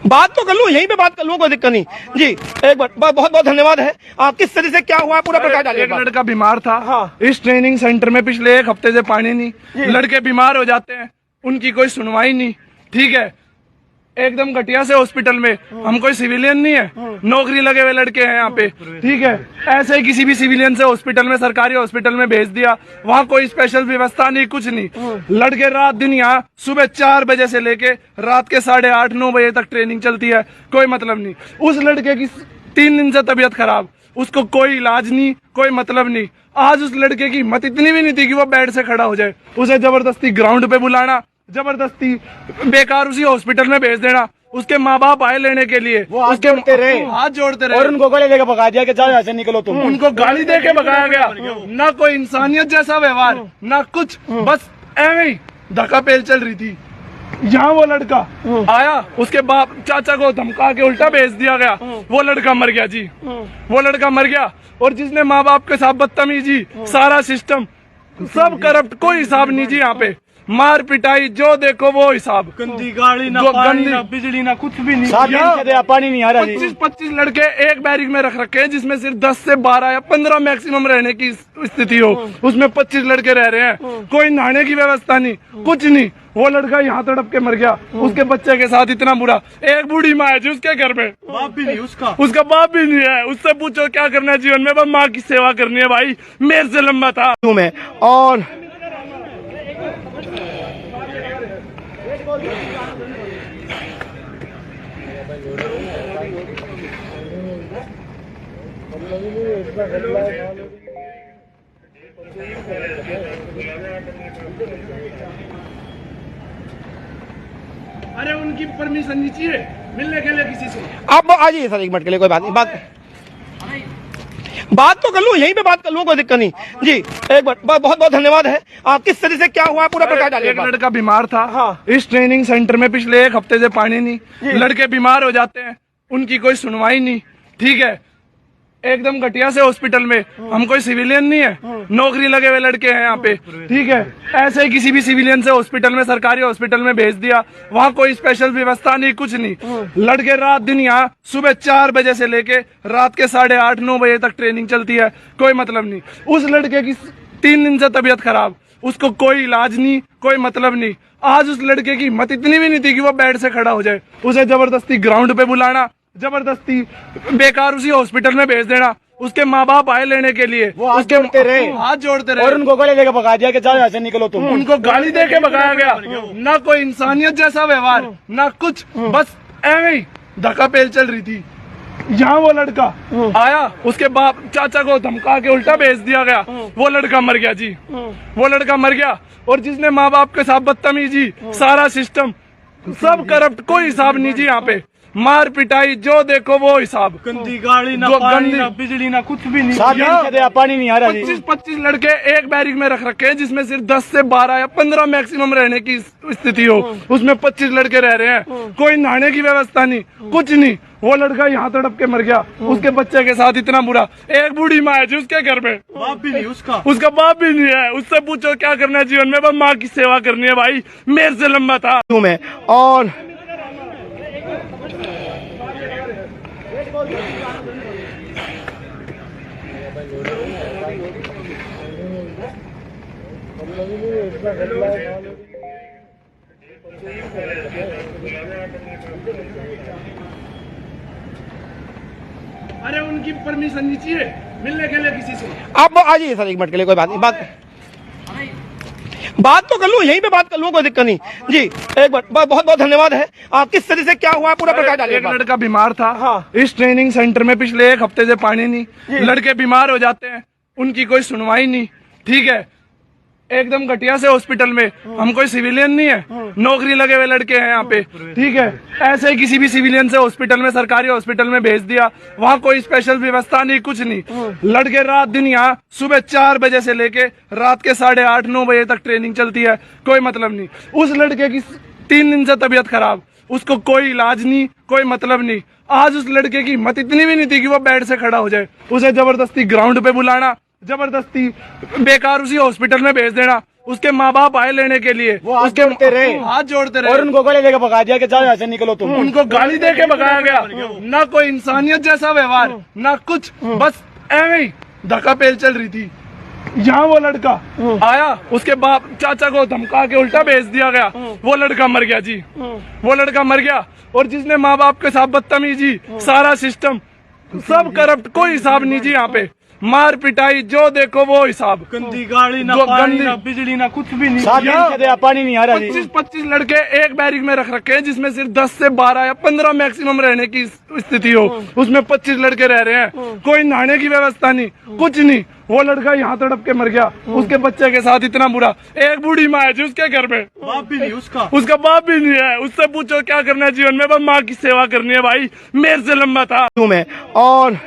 बात तो कर लूँ, यहीं पे बात कर लूँ, कोई दिक्कत नहीं जी। एक बार बहुत बहुत धन्यवाद है। किस तरह से क्या हुआ पूरा प्रकाश डालिए। एक लड़का बीमार था। हाँ। इस ट्रेनिंग सेंटर में पिछले 1 हफ्ते से पानी नहीं। लड़के बीमार हो जाते हैं, उनकी कोई सुनवाई नहीं। ठीक है, एकदम घटिया से हॉस्पिटल में। हम कोई सिविलियन नहीं है, नौकरी लगे हुए लड़के हैं यहाँ पे। ठीक है, ऐसे ही किसी भी सिविलियन से हॉस्पिटल में, सरकारी हॉस्पिटल में भेज दिया। वहाँ कोई स्पेशल व्यवस्था नहीं, कुछ नहीं। लड़के रात दिन यहाँ, सुबह 4 बजे से लेके रात के 8:30-9 बजे तक ट्रेनिंग चलती है, कोई मतलब नहीं। उस लड़के की 3 दिन से तबीयत खराब, उसको कोई इलाज नहीं, कोई मतलब नहीं। आज उस लड़के की हिम्मत इतनी भी नहीं थी कि वो बेड से खड़ा हो जाए। उसे जबरदस्ती ग्राउंड पे बुलाना, जबरदस्ती बेकार उसी हॉस्पिटल में भेज देना। उसके माँ बाप आए लेने के लिए, वो हाथ उसके जोड़ते रहे। हाथ जोड़ते रहे और उनको गले लेके भगा दिया कि जाओ यहाँ से निकलो तुम। उनको गाली दे के भगाया गया। ना कोई इंसानियत जैसा व्यवहार, ना कुछ, बस एवं ही धक्का पेल चल रही थी। यहाँ वो लड़का आया, उसके बाप चाचा को धमका के उल्टा भेज दिया गया। वो लड़का मर गया जी, वो लड़का मर गया। और जिसने माँ बाप के साथ बदतमीजी, सारा सिस्टम सब करप्ट, कोई हिसाब नहीं जी। यहाँ पे मार पिटाई जो देखो वो हिसाब। गंदी गाड़ी ना जो पानी गंदी- ना बिजली ना कुछ भी नहीं। 7 दिन से दे पानी नहीं आ रहा जी। 25 लड़के एक बैरिक में रख रखे हैं, जिसमें सिर्फ 10 से 12 या 15 मैक्सिमम रहने की स्थिति हो। उसमें 25 लड़के रह रहे हैं, कोई नहाने की व्यवस्था नहीं, कुछ नहीं। वो लड़का यहाँ तड़प के मर गया, उसके बच्चे के साथ इतना बुरा। एक बूढ़ी माँ है जी उसके घर में, बाप भी नहीं उसका। उसका बाप भी नहीं है। उससे पूछो क्या करना है जीवन में, बस माँ की सेवा करनी है। भाई मेरे से लंबा था। मैं और अरे उनकी परमिशन नहीं चाहिए मिलने के लिए किसी से। आप आ जाइए सर, 1 मिनट के लिए, कोई बात नहीं। बात तो कर लूँ, यहीं पे बात कर लूँ, कोई दिक्कत नहीं जी। एक बार बहुत बहुत धन्यवाद है। किस तरह से क्या हुआ पूरा प्रकाश डालिए। एक लड़का बीमार था। हाँ। इस ट्रेनिंग सेंटर में पिछले 1 हफ्ते से पानी नहीं। लड़के बीमार हो जाते हैं, उनकी कोई सुनवाई नहीं। ठीक है, एकदम घटिया से हॉस्पिटल में। हम कोई सिविलियन नहीं है, नौकरी लगे हुए लड़के हैं यहाँ पे। ठीक है, ऐसे ही किसी भी सिविलियन से हॉस्पिटल में, सरकारी हॉस्पिटल में भेज दिया। वहाँ कोई स्पेशल व्यवस्था नहीं, कुछ नहीं। लड़के रात दिन यहाँ, सुबह 4 बजे से लेके रात के 8:30-9 बजे तक ट्रेनिंग चलती है, कोई मतलब नहीं। उस लड़के की 3 दिन से तबीयत खराब, उसको कोई इलाज नहीं, कोई मतलब नहीं। आज उस लड़के की हिम्मत इतनी भी नहीं थी कि वो बेड से खड़ा हो जाए। उसे जबरदस्ती ग्राउंड पे बुलाना, जबरदस्ती बेकार उसी हॉस्पिटल में भेज देना। उसके माँ बाप आए लेने के लिए, वो हाथ जोड़ते रहे। हाथ जोड़ते रहे और उनको गले लेके भगा दिया कि जाओ यहाँ से निकलो तुम। उनको गाली दे के भगाया गया। ना कोई इंसानियत जैसा व्यवहार, ना कुछ, बस एवं ही धक्का पेल चल रही थी। यहाँ वो लड़का आया, उसके बाप चाचा को धमका के उल्टा भेज दिया गया। वो लड़का मर गया जी, वो लड़का मर गया। और जिसने माँ बाप के साथ बदतमीजी, सारा सिस्टम सब करप्ट, कोई हिसाब नहीं जी। यहाँ पे मार पिटाई जो देखो वो हिसाब। गंदी गाड़ी ना गंदी- पानी ना बिजली ना कुछ भी नहीं। 7 दिन से दया पानी नहीं आ रहा जी। 25 लड़के एक बैरिक में रख रखे हैं जिसमें सिर्फ 10 से 12 या 15 मैक्सिमम रहने की स्थिति हो, उसमें 25 लड़के रह रहे हैं। कोई नहाने की व्यवस्था नहीं, कुछ नहीं। वो लड़का यहाँ तड़प के मर गया, उसके बच्चे के साथ इतना बुरा। एक बूढ़ी माँ है जी उसके घर में, बाप भी नहीं उसका। उसका बाप भी नहीं है। उससे पूछो क्या करना है जीवन में, बस माँ की सेवा करनी है भाई। मेरे से लंबा था हूं मैं। और अरे उनकी परमिशन नहीं चाहिए मिलने के लिए किसी से। आप आ जाइए सर, 1 मिनट के लिए, कोई बात नहीं। बात तो कर लूं, यहीं पे बात कर लूं, कोई दिक्कत नहीं जी। 1 मिनट, बहुत बहुत धन्यवाद है। किस तरह से क्या हुआ पूरा प्रकाश डालिए। एक लड़का बीमार था। हाँ। इस ट्रेनिंग सेंटर में पिछले 1 हफ्ते से पानी नहीं। लड़के बीमार हो जाते हैं, उनकी कोई सुनवाई नहीं। ठीक है, एकदम घटिया से हॉस्पिटल में। हम कोई सिविलियन नहीं है, नौकरी लगे हुए लड़के हैं यहाँ पे। ठीक है, ऐसे ही किसी भी सिविलियन से हॉस्पिटल में, सरकारी हॉस्पिटल में भेज दिया। वहाँ कोई स्पेशल व्यवस्था नहीं, कुछ नहीं। लड़के रात दिन यहाँ सुबह 4 बजे से लेके रात के 8:30-9 बजे तक ट्रेनिंग चलती है, कोई मतलब नहीं। उस लड़के की 3 दिन से तबीयत खराब, उसको कोई इलाज नहीं, कोई मतलब नहीं। आज उस लड़के की हिम्मत इतनी भी नहीं थी कि वो बेड से खड़ा हो जाए। उसे जबरदस्ती ग्राउंड पे बुलाना, जबरदस्ती बेकार उसी हॉस्पिटल में भेज देना। उसके माँ बाप आए लेने के लिए, वो हाथ उसके जोड़ते रहे। हाथ जोड़ते रहे और उनको गले लेके भगा दिया कि जाओ यहाँ से निकलो तुम। उनको गाली दे के भगाया गया। ना कोई इंसानियत जैसा व्यवहार, ना कुछ, बस एवं ही धक्का पेल चल रही थी। यहाँ वो लड़का आया, उसके बाप चाचा को धमका के उल्टा भेज दिया गया। वो लड़का मर गया जी, वो लड़का मर गया। और जिसने माँ बाप के साथ बदतमीजी, सारा सिस्टम सब करप्ट, कोई हिसाब नहीं जी। यहाँ पे मार पिटाई जो देखो वो हिसाब। गंदी गाड़ी ना गंदी- पानी ना बिजली ना कुछ भी नहीं। 7 दिन से दया पानी नहीं आ रहा जी। 25 लड़के एक बैरिक में रख रखे हैं जिसमें सिर्फ 10 से 12 या 15 मैक्सिमम रहने की स्थिति हो, उसमें 25 लड़के रह रहे हैं। कोई नहाने की व्यवस्था नहीं, कुछ नहीं। वो लड़का यहाँ तड़प के मर गया, उसके बच्चे के साथ इतना बुरा। एक बूढ़ी माँ है जी उसके घर में, बाप भी नहीं उसका। उसका बाप भी नहीं है। उससे पूछो क्या करना है जीवन में, बस माँ की सेवा करनी है भाई। मेरे से लंबा था हूं मैं। और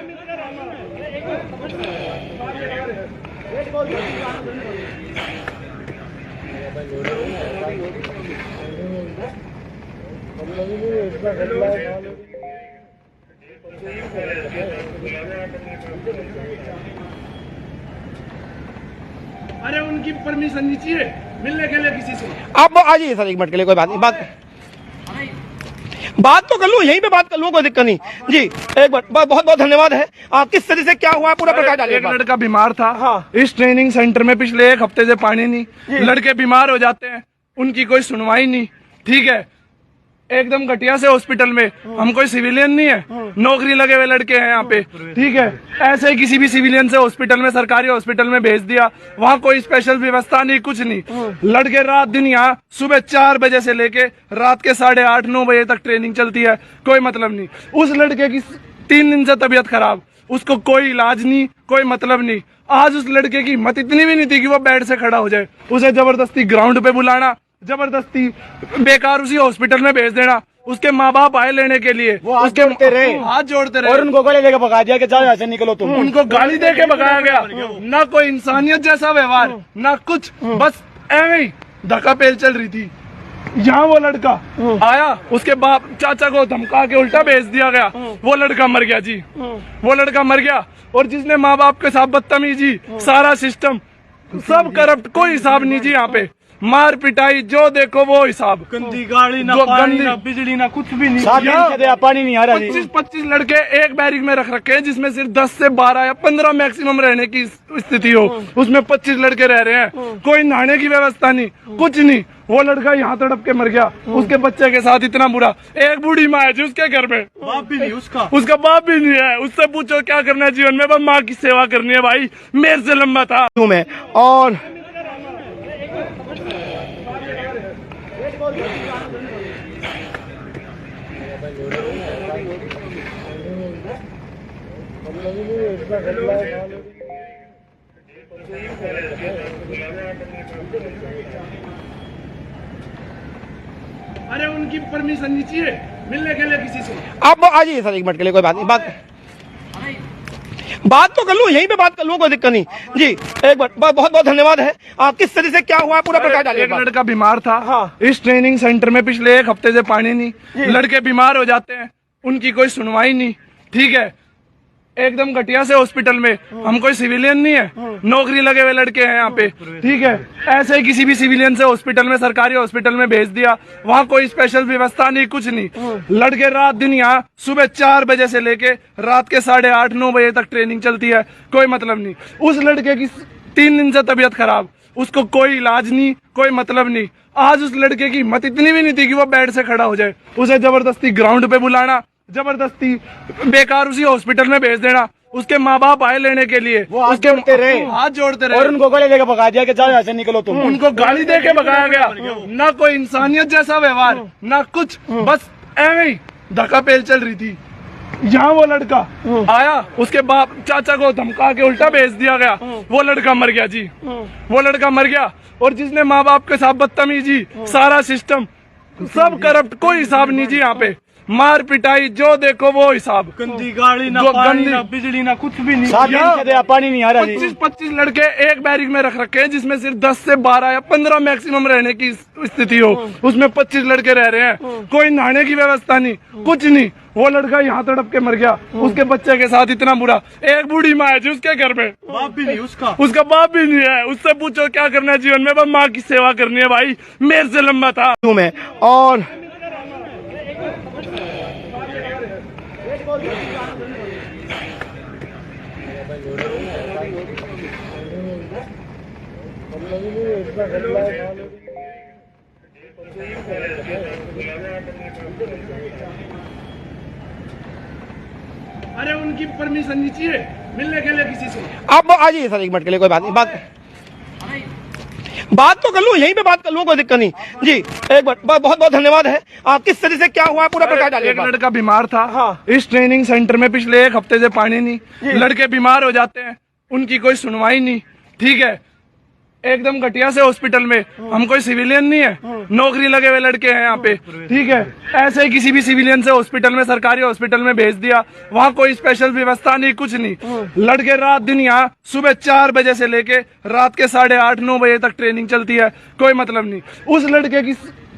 अरे उनकी परमिशन नहीं चाहिए मिलने के लिए किसी से। आप आ जाइए सर, 1 मिनट के लिए, कोई बात नहीं। बात तो कर लूं, यहीं पे बात कर लूं, कोई दिक्कत नहीं जी। 1 मिनट, बहुत बहुत धन्यवाद है। किस तरह से क्या हुआ पूरा प्रकाश डालिए। एक लड़का बीमार था। हाँ। इस ट्रेनिंग सेंटर में पिछले 1 हफ्ते से पानी नहीं। लड़के बीमार हो जाते हैं, उनकी कोई सुनवाई नहीं। ठीक है, एकदम घटिया से हॉस्पिटल में। हम कोई सिविलियन नहीं है, नौकरी लगे हुए लड़के हैं यहाँ पे। ठीक है, ऐसे ही किसी भी सिविलियन से हॉस्पिटल में, सरकारी हॉस्पिटल में भेज दिया। वहाँ कोई स्पेशल व्यवस्था नहीं, कुछ नहीं। लड़के रात दिन यहाँ सुबह 4 बजे से लेके रात के 8:30-9 बजे तक ट्रेनिंग चलती है, कोई मतलब नहीं। उस लड़के की 3 दिन से तबीयत खराब, उसको कोई इलाज नहीं, कोई मतलब नहीं। आज उस लड़के की हिम्मत इतनी भी नहीं थी कि वो बेड से खड़ा हो जाए। उसे जबरदस्ती ग्राउंड पे बुलाना, जबरदस्ती बेकार उसी हॉस्पिटल में भेज देना। उसके माँ बाप आए लेने के लिए, वो हाथ उसके जोड़ते रहे। हाथ जोड़ते रहे। और उनको गले लेके भगा दिया कि जाओ यहाँ से निकलो तुम। उनको गाली दे के भगाया गया। ना कोई इंसानियत जैसा व्यवहार, ना कुछ, बस एवं ही धक्का पेल चल रही थी। यहाँ वो लड़का आया, उसके बाप चाचा को धमका के उल्टा भेज दिया गया। वो लड़का मर गया जी, वो लड़का मर गया। और जिसने माँ बाप के साथ बदतमीजी, सारा सिस्टम सब करप्ट, कोई हिसाब नहीं जी। यहाँ पे मार पिटाई जो देखो वो हिसाब। गंदी गाड़ी ना गंदी- पानी ना बिजली ना कुछ भी नहीं। 7 दिन से दया पानी नहीं आ रहा जी। 25 लड़के एक बैरिक में रख रखे हैं जिसमें सिर्फ 10 से 12 या 15 मैक्सिमम रहने की स्थिति हो, उसमें 25 लड़के रह रहे हैं। कोई नहाने की व्यवस्था नहीं, कुछ नहीं। वो लड़का यहाँ तड़प के मर गया, उसके बच्चे के साथ इतना बुरा। एक बूढ़ी माँ है जी उसके घर में, बाप भी नहीं उसका। उसका बाप भी नहीं है। उससे पूछो क्या करना है जीवन में, बस माँ की सेवा करनी है भाई। मेरे से लंबा था हूं मैं। और अरे उनकी परमिशन नहीं चाहिए मिलने के लिए किसी से। आप आ जाइए सर, 1 मिनट के लिए, कोई बात नहीं, बात तो कर लूँ, यहीं पे बात कर लूँ, कोई दिक्कत नहीं। जी एक मिनट, बहुत बहुत धन्यवाद है। किस तरह से क्या हुआ पूरा प्रकाश डालिए। एक लड़का बीमार था। हाँ। इस ट्रेनिंग सेंटर में पिछले 1 हफ्ते से पानी नहीं। लड़के बीमार हो जाते हैं, उनकी कोई सुनवाई नहीं। ठीक है, एकदम घटिया से हॉस्पिटल में। हम कोई सिविलियन नहीं है, नौकरी लगे हुए लड़के हैं यहाँ पे। ठीक है, ऐसे ही किसी भी सिविलियन से हॉस्पिटल में, सरकारी हॉस्पिटल में भेज दिया। वहाँ कोई स्पेशल व्यवस्था नहीं, कुछ नहीं। लड़के रात दिन यहाँ सुबह 4 बजे से लेके रात के 8:30-9 बजे तक ट्रेनिंग चलती है, कोई मतलब नहीं। उस लड़के की 3 दिन से तबीयत खराब, उसको कोई इलाज नहीं, कोई मतलब नहीं। आज उस लड़के की हिम्मत इतनी भी नहीं थी कि वो बेड से खड़ा हो जाए। उसे जबरदस्ती ग्राउंड पे बुलाना, जबरदस्ती बेकार उसी हॉस्पिटल में भेज देना। उसके माँ बाप आए लेने के लिए, वो हाथ जोड़ते रहे, हाथ जोड़ते रहे और उनको गले लेके भगा दिया कि जाओ यहाँ से, निकलो तुम। उनको गाली दे के भगाया गया। ना कोई इंसानियत जैसा व्यवहार, ना कुछ, बस एवं ही धक्का पेल चल रही थी। यहाँ वो लड़का आया, उसके बाप चाचा को धमका के उल्टा भेज दिया गया। वो लड़का मर गया जी, वो लड़का मर गया। और जिसने माँ बाप के साथ बदतमीजी, सारा सिस्टम सब करप्ट, कोई हिसाब नहीं जी यहाँ पे। मार पिटाई जो देखो वो हिसाब। गंदी गाड़ी ना, पानी ना, बिजली ना, कुछ भी नहीं। 7 दिन से दे पानी नहीं आ रहा जी। 25 लड़के एक बैरिक में रख रखे हैं, जिसमें सिर्फ 10 से 12 या 15 मैक्सिमम रहने की स्थिति हो। उसमें 25 लड़के रह रहे हैं, कोई नहाने की व्यवस्था नहीं, कुछ नहीं। वो लड़का यहाँ तड़प के मर गया, उसके बच्चे के साथ इतना बुरा। एक बूढ़ी माँ है जी उसके घर में, बाप भी नहीं उसका। उसका बाप भी नहीं है। उससे पूछो क्या करना है जीवन में, बस माँ की सेवा करनी है भाई। मेरे से लंबा था मैं और अरे उनकी परमिशन नहीं चाहिए मिलने के लिए किसी से। आप आ जाइए सर, 1 मिनट के लिए, कोई बात नहीं, बात तो कर लूँ, यहीं पे बात कर लूँ, कोई दिक्कत नहीं। जी एक मिनट, बहुत धन्यवाद है। किस तरह से क्या हुआ पूरा प्रकाश डालिए। एक लड़का बीमार था। हाँ। इस ट्रेनिंग सेंटर में पिछले 1 हफ्ते से पानी नहीं। लड़के बीमार हो जाते हैं, उनकी कोई सुनवाई नहीं। ठीक है, एकदम घटिया से हॉस्पिटल में। हम कोई सिविलियन नहीं है, नौकरी लगे हुए लड़के हैं यहाँ पे। ठीक है, ऐसे ही किसी भी सिविलियन से हॉस्पिटल में, सरकारी हॉस्पिटल में भेज दिया। वहाँ कोई स्पेशल व्यवस्था नहीं, कुछ नहीं। लड़के रात दिन यहाँ सुबह 4 बजे से लेके रात के 8:30-9 बजे तक ट्रेनिंग चलती है, कोई मतलब नहीं। उस लड़के की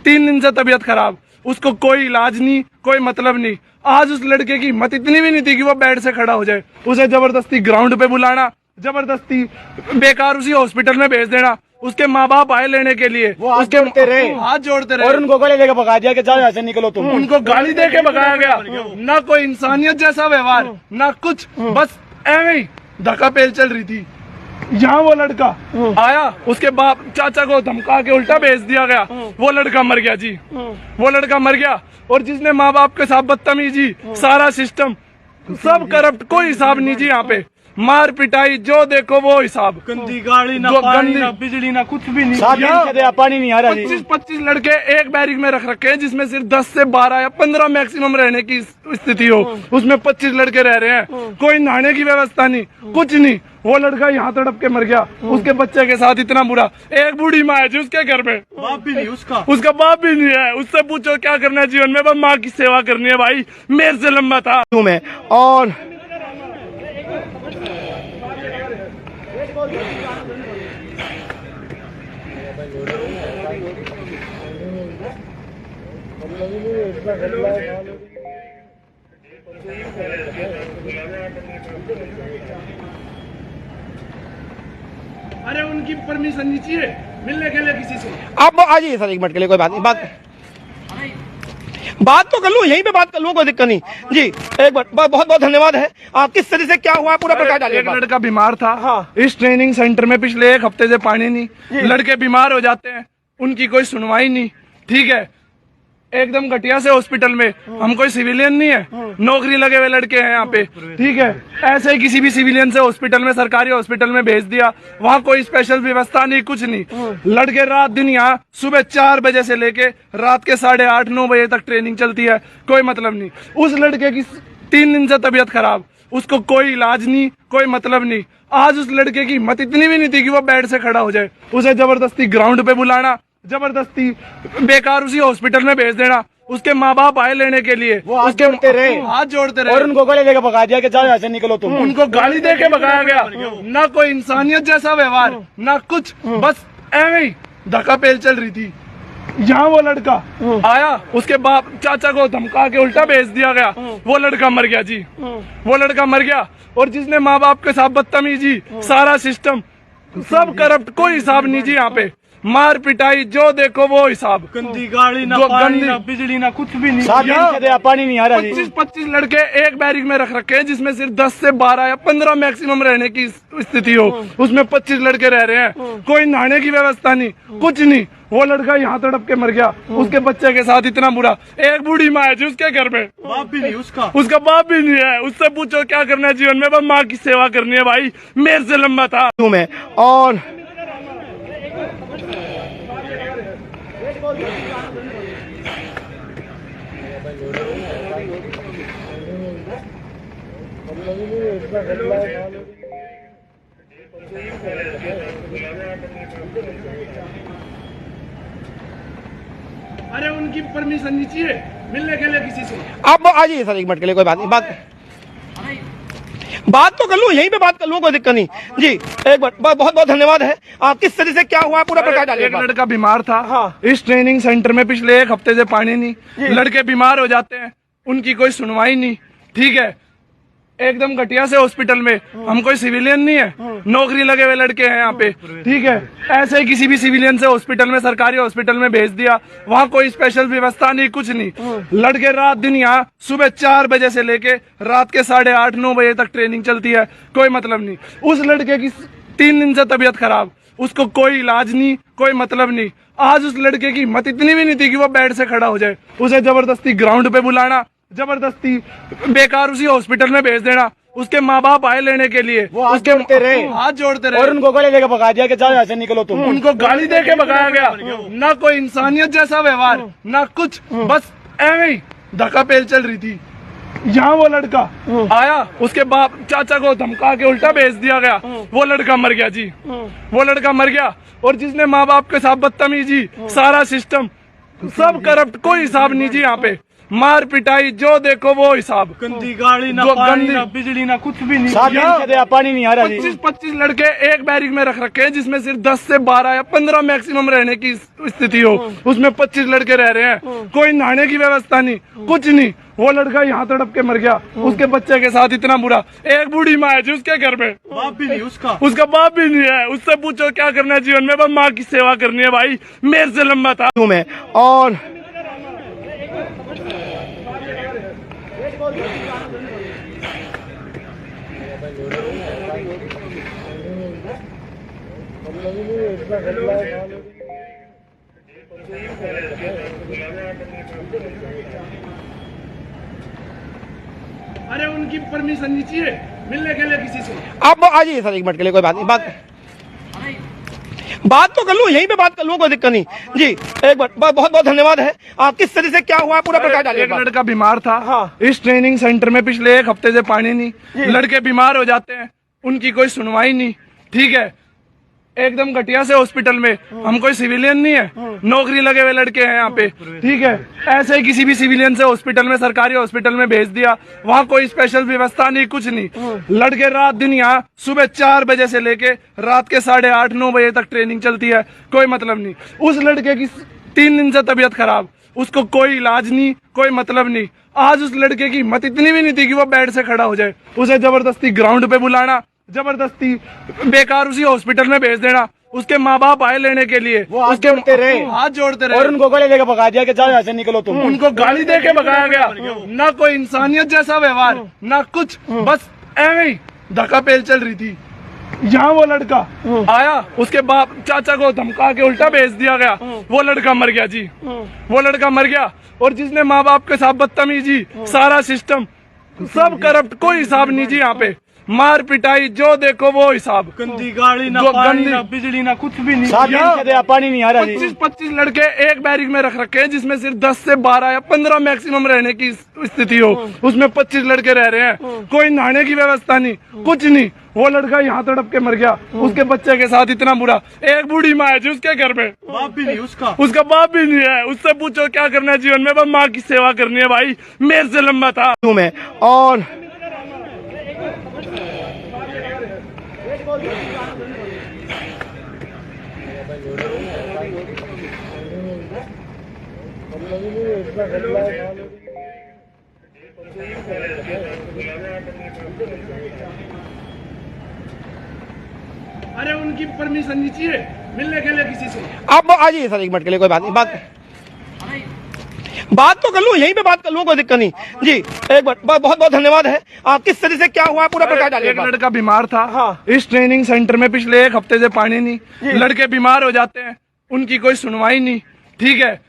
3 दिन से तबीयत खराब, उसको कोई इलाज नहीं, कोई मतलब नहीं। आज उस लड़के की हिम्मत इतनी भी नहीं थी कि वो बेड से खड़ा हो जाए। उसे जबरदस्ती ग्राउंड पे बुलाना, जबरदस्ती बेकार उसी हॉस्पिटल में भेज देना। उसके माँ बाप आए लेने के लिए, वो हाथ जोड़ते रहे, हाथ जोड़ते रहे, और उनको गले लेके भगा दिया कि जाओ यहाँ से, निकलो तुम। उनको गाली दे के भगाया गया। ना कोई इंसानियत जैसा व्यवहार, ना कुछ, बस एवं ही धक्का पेल चल रही थी। यहाँ वो लड़का आया, उसके बाप चाचा को धमका के उल्टा भेज दिया गया। वो लड़का मर गया जी, वो लड़का मर गया। और जिसने माँ बाप के साथ बदतमीजी, सारा सिस्टम सब करप्ट, कोई हिसाब नहीं जी यहाँ पे। मार पिटाई जो देखो वो हिसाब। गंदी गाड़ी ना, पानी ना, बिजली ना, कुछ भी नहीं। 7 दिन से दे पानी नहीं आ रहा जी। 25 लड़के एक बैरिक में रख रखे हैं, जिसमें सिर्फ 10 से 12 या 15 मैक्सिमम रहने की स्थिति हो। उसमें 25 लड़के रह रहे हैं, कोई नहाने की व्यवस्था नहीं, कुछ नहीं। वो लड़का यहाँ तड़प के मर गया, उसके बच्चे के साथ इतना बुरा। एक बूढ़ी माँ है जी उसके घर में, बाप भी नहीं उसका। उसका बाप भी नहीं है। उससे पूछो क्या करना है जीवन में, बस माँ की सेवा करनी है भाई। मेरे से लंबा था मैं और अरे उनकी परमिशन नहीं चाहिए मिलने के लिए किसी से। आप आ जाइए सर, 1 मिनट के लिए, कोई बात नहीं, बात तो कर लूँ, यहीं पे बात कर लूँ, कोई दिक्कत नहीं। जी एक मिनट, बहुत धन्यवाद है। किस तरह से क्या हुआ पूरा प्रकाश डालिए। एक लड़का बीमार था। हाँ। इस ट्रेनिंग सेंटर में पिछले 1 हफ्ते से पानी नहीं। लड़के बीमार हो जाते हैं, उनकी कोई सुनवाई नहीं। ठीक है, एकदम घटिया से हॉस्पिटल में। हम कोई सिविलियन नहीं है, नौकरी लगे हुए लड़के हैं यहाँ पे। ठीक है, ऐसे ही किसी भी सिविलियन से हॉस्पिटल में, सरकारी हॉस्पिटल में भेज दिया। वहाँ कोई स्पेशल व्यवस्था नहीं, कुछ नहीं। लड़के रात दिन यहाँ सुबह 4 बजे से लेके रात के 8:30-9 बजे तक ट्रेनिंग चलती है, कोई मतलब नहीं। उस लड़के की 3 दिन से तबीयत खराब, उसको कोई इलाज नहीं, कोई मतलब नहीं। आज उस लड़के की हिम्मत इतनी भी नहीं थी कि वो बेड से खड़ा हो जाए। उसे जबरदस्ती ग्राउंड पे बुलाना, जबरदस्ती बेकार उसी हॉस्पिटल में भेज देना। उसके माँ बाप आए लेने के लिए, वो हाथ उसके जोड़ते रहे। हाथ जोड़ते रहे और उनको गले देकर भगा दिया कि जाओ यहाँ से निकलो तुम। उनको गाली दे के भगाया गया। ना कोई इंसानियत जैसा व्यवहार, ना कुछ, बस एवं ही धक्का पेल चल रही थी। यहाँ वो लड़का आया, उसके बाप चाचा को धमका के उल्टा भेज दिया गया। वो लड़का मर गया जी, वो लड़का मर गया। और जिसने माँ बाप के साथ बदतमीजी, सारा सिस्टम सब करप्ट, कोई हिसाब नहीं जी यहाँ पे। मार पिटाई जो देखो वो हिसाब। गंदी गाड़ी ना गंदी- पानी ना बिजली ना कुछ भी नहीं। 7 दिन से दया पानी नहीं आ रहा जी। 25 लड़के एक बैरिक में रख रखे हैं, जिसमें सिर्फ 10 से 12 या 15 मैक्सिमम रहने की स्थिति हो, उसमें 25 लड़के रह रहे हैं। कोई नहाने की व्यवस्था नहीं, कुछ नहीं। वो लड़का यहाँ तड़प के मर गया, उसके बच्चे के साथ इतना बुरा। एक बूढ़ी माँ है जी उसके घर में, बाप भी नहीं उसका। उसका बाप भी नहीं है। उससे पूछो क्या करना है जीवन में, बस माँ की सेवा करनी है। भाई मेरे से लंबा था मैं और अरे उनकी परमिशन नहीं चाहिए मिलने के लिए किसी से। आप आ जाइए सर, एक मिनट के लिए, कोई बात नहीं। बात तो कर लूँ, यहीं पे बात कर लूँ, कोई दिक्कत नहीं जी। एक मिनट, बहुत बहुत धन्यवाद है। किस तरह से क्या हुआ पूरा प्रकाश डालिए। एक लड़का बीमार था। हाँ। इस ट्रेनिंग सेंटर में पिछले 1 हफ्ते से पानी नहीं। लड़के बीमार हो जाते हैं, उनकी कोई सुनवाई नहीं। ठीक है, एकदम घटिया से हॉस्पिटल में। हम कोई सिविलियन नहीं है, नौकरी लगे हुए लड़के हैं यहाँ पे। ठीक है, ऐसे ही किसी भी सिविलियन से हॉस्पिटल में, सरकारी हॉस्पिटल में भेज दिया। वहाँ कोई स्पेशल व्यवस्था नहीं, कुछ नहीं। लड़के रात दिन यहाँ सुबह 4 बजे से लेके रात के 8:30-9 बजे तक ट्रेनिंग चलती है, कोई मतलब नहीं। उस लड़के की 3 दिन से तबीयत खराब, उसको कोई इलाज नहीं, कोई मतलब नहीं। आज उस लड़के की हिम्मत इतनी भी नहीं थी कि वो बेड से खड़ा हो जाए। उसे जबरदस्ती ग्राउंड पे बुलाना, जबरदस्ती बेकार उसी हॉस्पिटल में भेज देना। उसके माँ बाप आए लेने के लिए, वो हाथ उसके जोड़ते रहे। हाथ जोड़ते रहे। और उनको गले देकर भगा दिया कि जाओ यहाँ से निकलो तुम। उनको गाली दे के भगाया गया। ना कोई इंसानियत जैसा व्यवहार, ना कुछ, बस एवं ही धक्का पेल चल रही थी। यहाँ वो लड़का आया, उसके बाप चाचा को धमका के उल्टा भेज दिया गया। वो लड़का मर गया जी, वो लड़का मर गया। और जिसने माँ बाप के साथ बदतमीजी, सारा सिस्टम सब करप्ट, कोई हिसाब नहीं जी यहाँ पे। मार पिटाई जो देखो वो हिसाब। गंदी गाड़ी ना पानी ना बिजली ना कुछ भी नहीं। 7 दिन से दया पानी नहीं आ रहा जी। 25 लड़के एक बैरिक में रख रखे हैं, जिसमें सिर्फ 10 से 12 या 15 मैक्सिमम रहने की स्थिति हो, उसमें 25 लड़के रह रहे हैं। कोई नहाने की व्यवस्था नहीं, कुछ नहीं। वो लड़का यहाँ तड़प के मर गया, उसके बच्चे के साथ इतना बुरा। एक बूढ़ी माँ है जी उसके घर में, बाप भी नहीं उसका। उसका बाप भी नहीं है। उससे पूछो क्या करना है जीवन में, बस माँ की सेवा करनी है। भाई मेरे से लंबा था मैं और अरे उनकी परमिशन नहीं चाहिए मिलने के लिए किसी से। आप आ जाइए सर, एक मिनट के लिए, कोई बात नहीं। बात तो कर लूँ, यहीं पे बात कर लूँ, कोई दिक्कत नहीं जी। एक मिनट, बहुत बहुत धन्यवाद है। किस तरह से क्या हुआ पूरा प्रकाश डालिए। एक लड़का बीमार था। हाँ। इस ट्रेनिंग सेंटर में पिछले 1 हफ्ते से पानी नहीं। लड़के बीमार हो जाते हैं, उनकी कोई सुनवाई नहीं। ठीक है, एकदम घटिया से हॉस्पिटल में। हम कोई सिविलियन नहीं है, नौकरी लगे हुए लड़के हैं यहाँ पे। ठीक है, ऐसे ही किसी भी सिविलियन से हॉस्पिटल में, सरकारी हॉस्पिटल में भेज दिया। वहाँ कोई स्पेशल व्यवस्था नहीं, कुछ नहीं। लड़के रात दिन यहाँ सुबह 4 बजे से लेके रात के 8:30-9 बजे तक ट्रेनिंग चलती है, कोई मतलब नहीं। उस लड़के की 3 दिन से तबीयत खराब, उसको कोई इलाज नहीं, कोई मतलब नहीं। आज उस लड़के की हिम्मत इतनी भी नहीं थी कि वो बेड से खड़ा हो जाए। उसे जबरदस्ती ग्राउंड पे बुलाना, जबरदस्ती बेकार उसी हॉस्पिटल में भेज देना। उसके माँ बाप आए लेने के लिए, वो हाथ जोड़ते रहे। हाथ जोड़ते रहे। और उनको गले देकर भगा दिया कि जाओ यहाँ से निकलो तुम। उनको गाली दे के भगाया गया। ना कोई इंसानियत जैसा व्यवहार, ना कुछ, बस एवं ही धक्का पेल चल रही थी। यहाँ वो लड़का आया, उसके बाप चाचा को धमका के उल्टा भेज दिया गया। वो लड़का मर गया जी, वो लड़का मर गया। और जिसने माँ बाप के साथ बदतमीजी, सारा सिस्टम सब करप्ट, कोई हिसाब नहीं जी यहाँ पे। मार पिटाई जो देखो वो हिसाब। गंदी गाड़ी ना गंदी- पानी ना बिजली ना कुछ भी नहीं। 7 दिन से दे पानी नहीं आ रहा जी। 25 लड़के एक बैरिक में रख रखे हैं जिसमें सिर्फ 10 से 12 या 15 मैक्सिमम रहने की स्थिति हो, उसमें 25 लड़के रह रहे हैं। कोई नहाने की व्यवस्था नहीं, कुछ नहीं। वो लड़का यहाँ तड़प के मर गया, उसके बच्चे के साथ इतना बुरा। एक बूढ़ी माँ है जी उसके घर में, बाप भी नहीं उसका। उसका बाप भी नहीं है। उससे पूछो क्या करना है जीवन में, बस माँ की सेवा करनी है भाई। मेरे से लंबा था हूं मैं। और अरे उनकी परमिशन नहीं चाहिए मिलने के लिए किसी से। आप आ जाइए सर, एक मिनट के लिए, कोई बात नहीं, बात तो कर लूं, यहीं पे बात कर लूं, कोई दिक्कत नहीं जी। एक मिनट, बहुत बहुत धन्यवाद है। किस तरह से क्या हुआ पूरा प्रकाश डालिए। एक लड़का बीमार था। हाँ। इस ट्रेनिंग सेंटर में पिछले 1 हफ्ते से पानी नहीं। लड़के बीमार हो जाते हैं, उनकी कोई सुनवाई नहीं। ठीक है,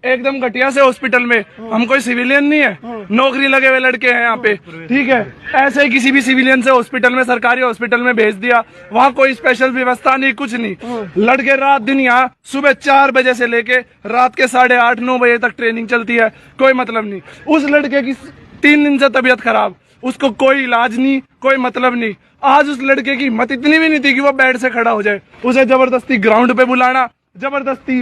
एकदम घटिया से हॉस्पिटल में। हम कोई सिविलियन नहीं है, नौकरी लगे हुए लड़के हैं यहाँ पे। ठीक है, ऐसे ही किसी भी सिविलियन से हॉस्पिटल में, सरकारी हॉस्पिटल में भेज दिया। वहाँ कोई स्पेशल व्यवस्था नहीं, कुछ नहीं। लड़के रात दिन यहाँ सुबह 4 बजे से लेके रात के 8:30-9 बजे तक ट्रेनिंग चलती है, कोई मतलब नहीं। उस लड़के की 3 दिन से तबीयत खराब, उसको कोई इलाज नहीं, कोई मतलब नहीं। आज उस लड़के की हिम्मत इतनी भी नहीं थी कि वो बेड से खड़ा हो जाए। उसे जबरदस्ती ग्राउंड पे बुलाना, जबरदस्ती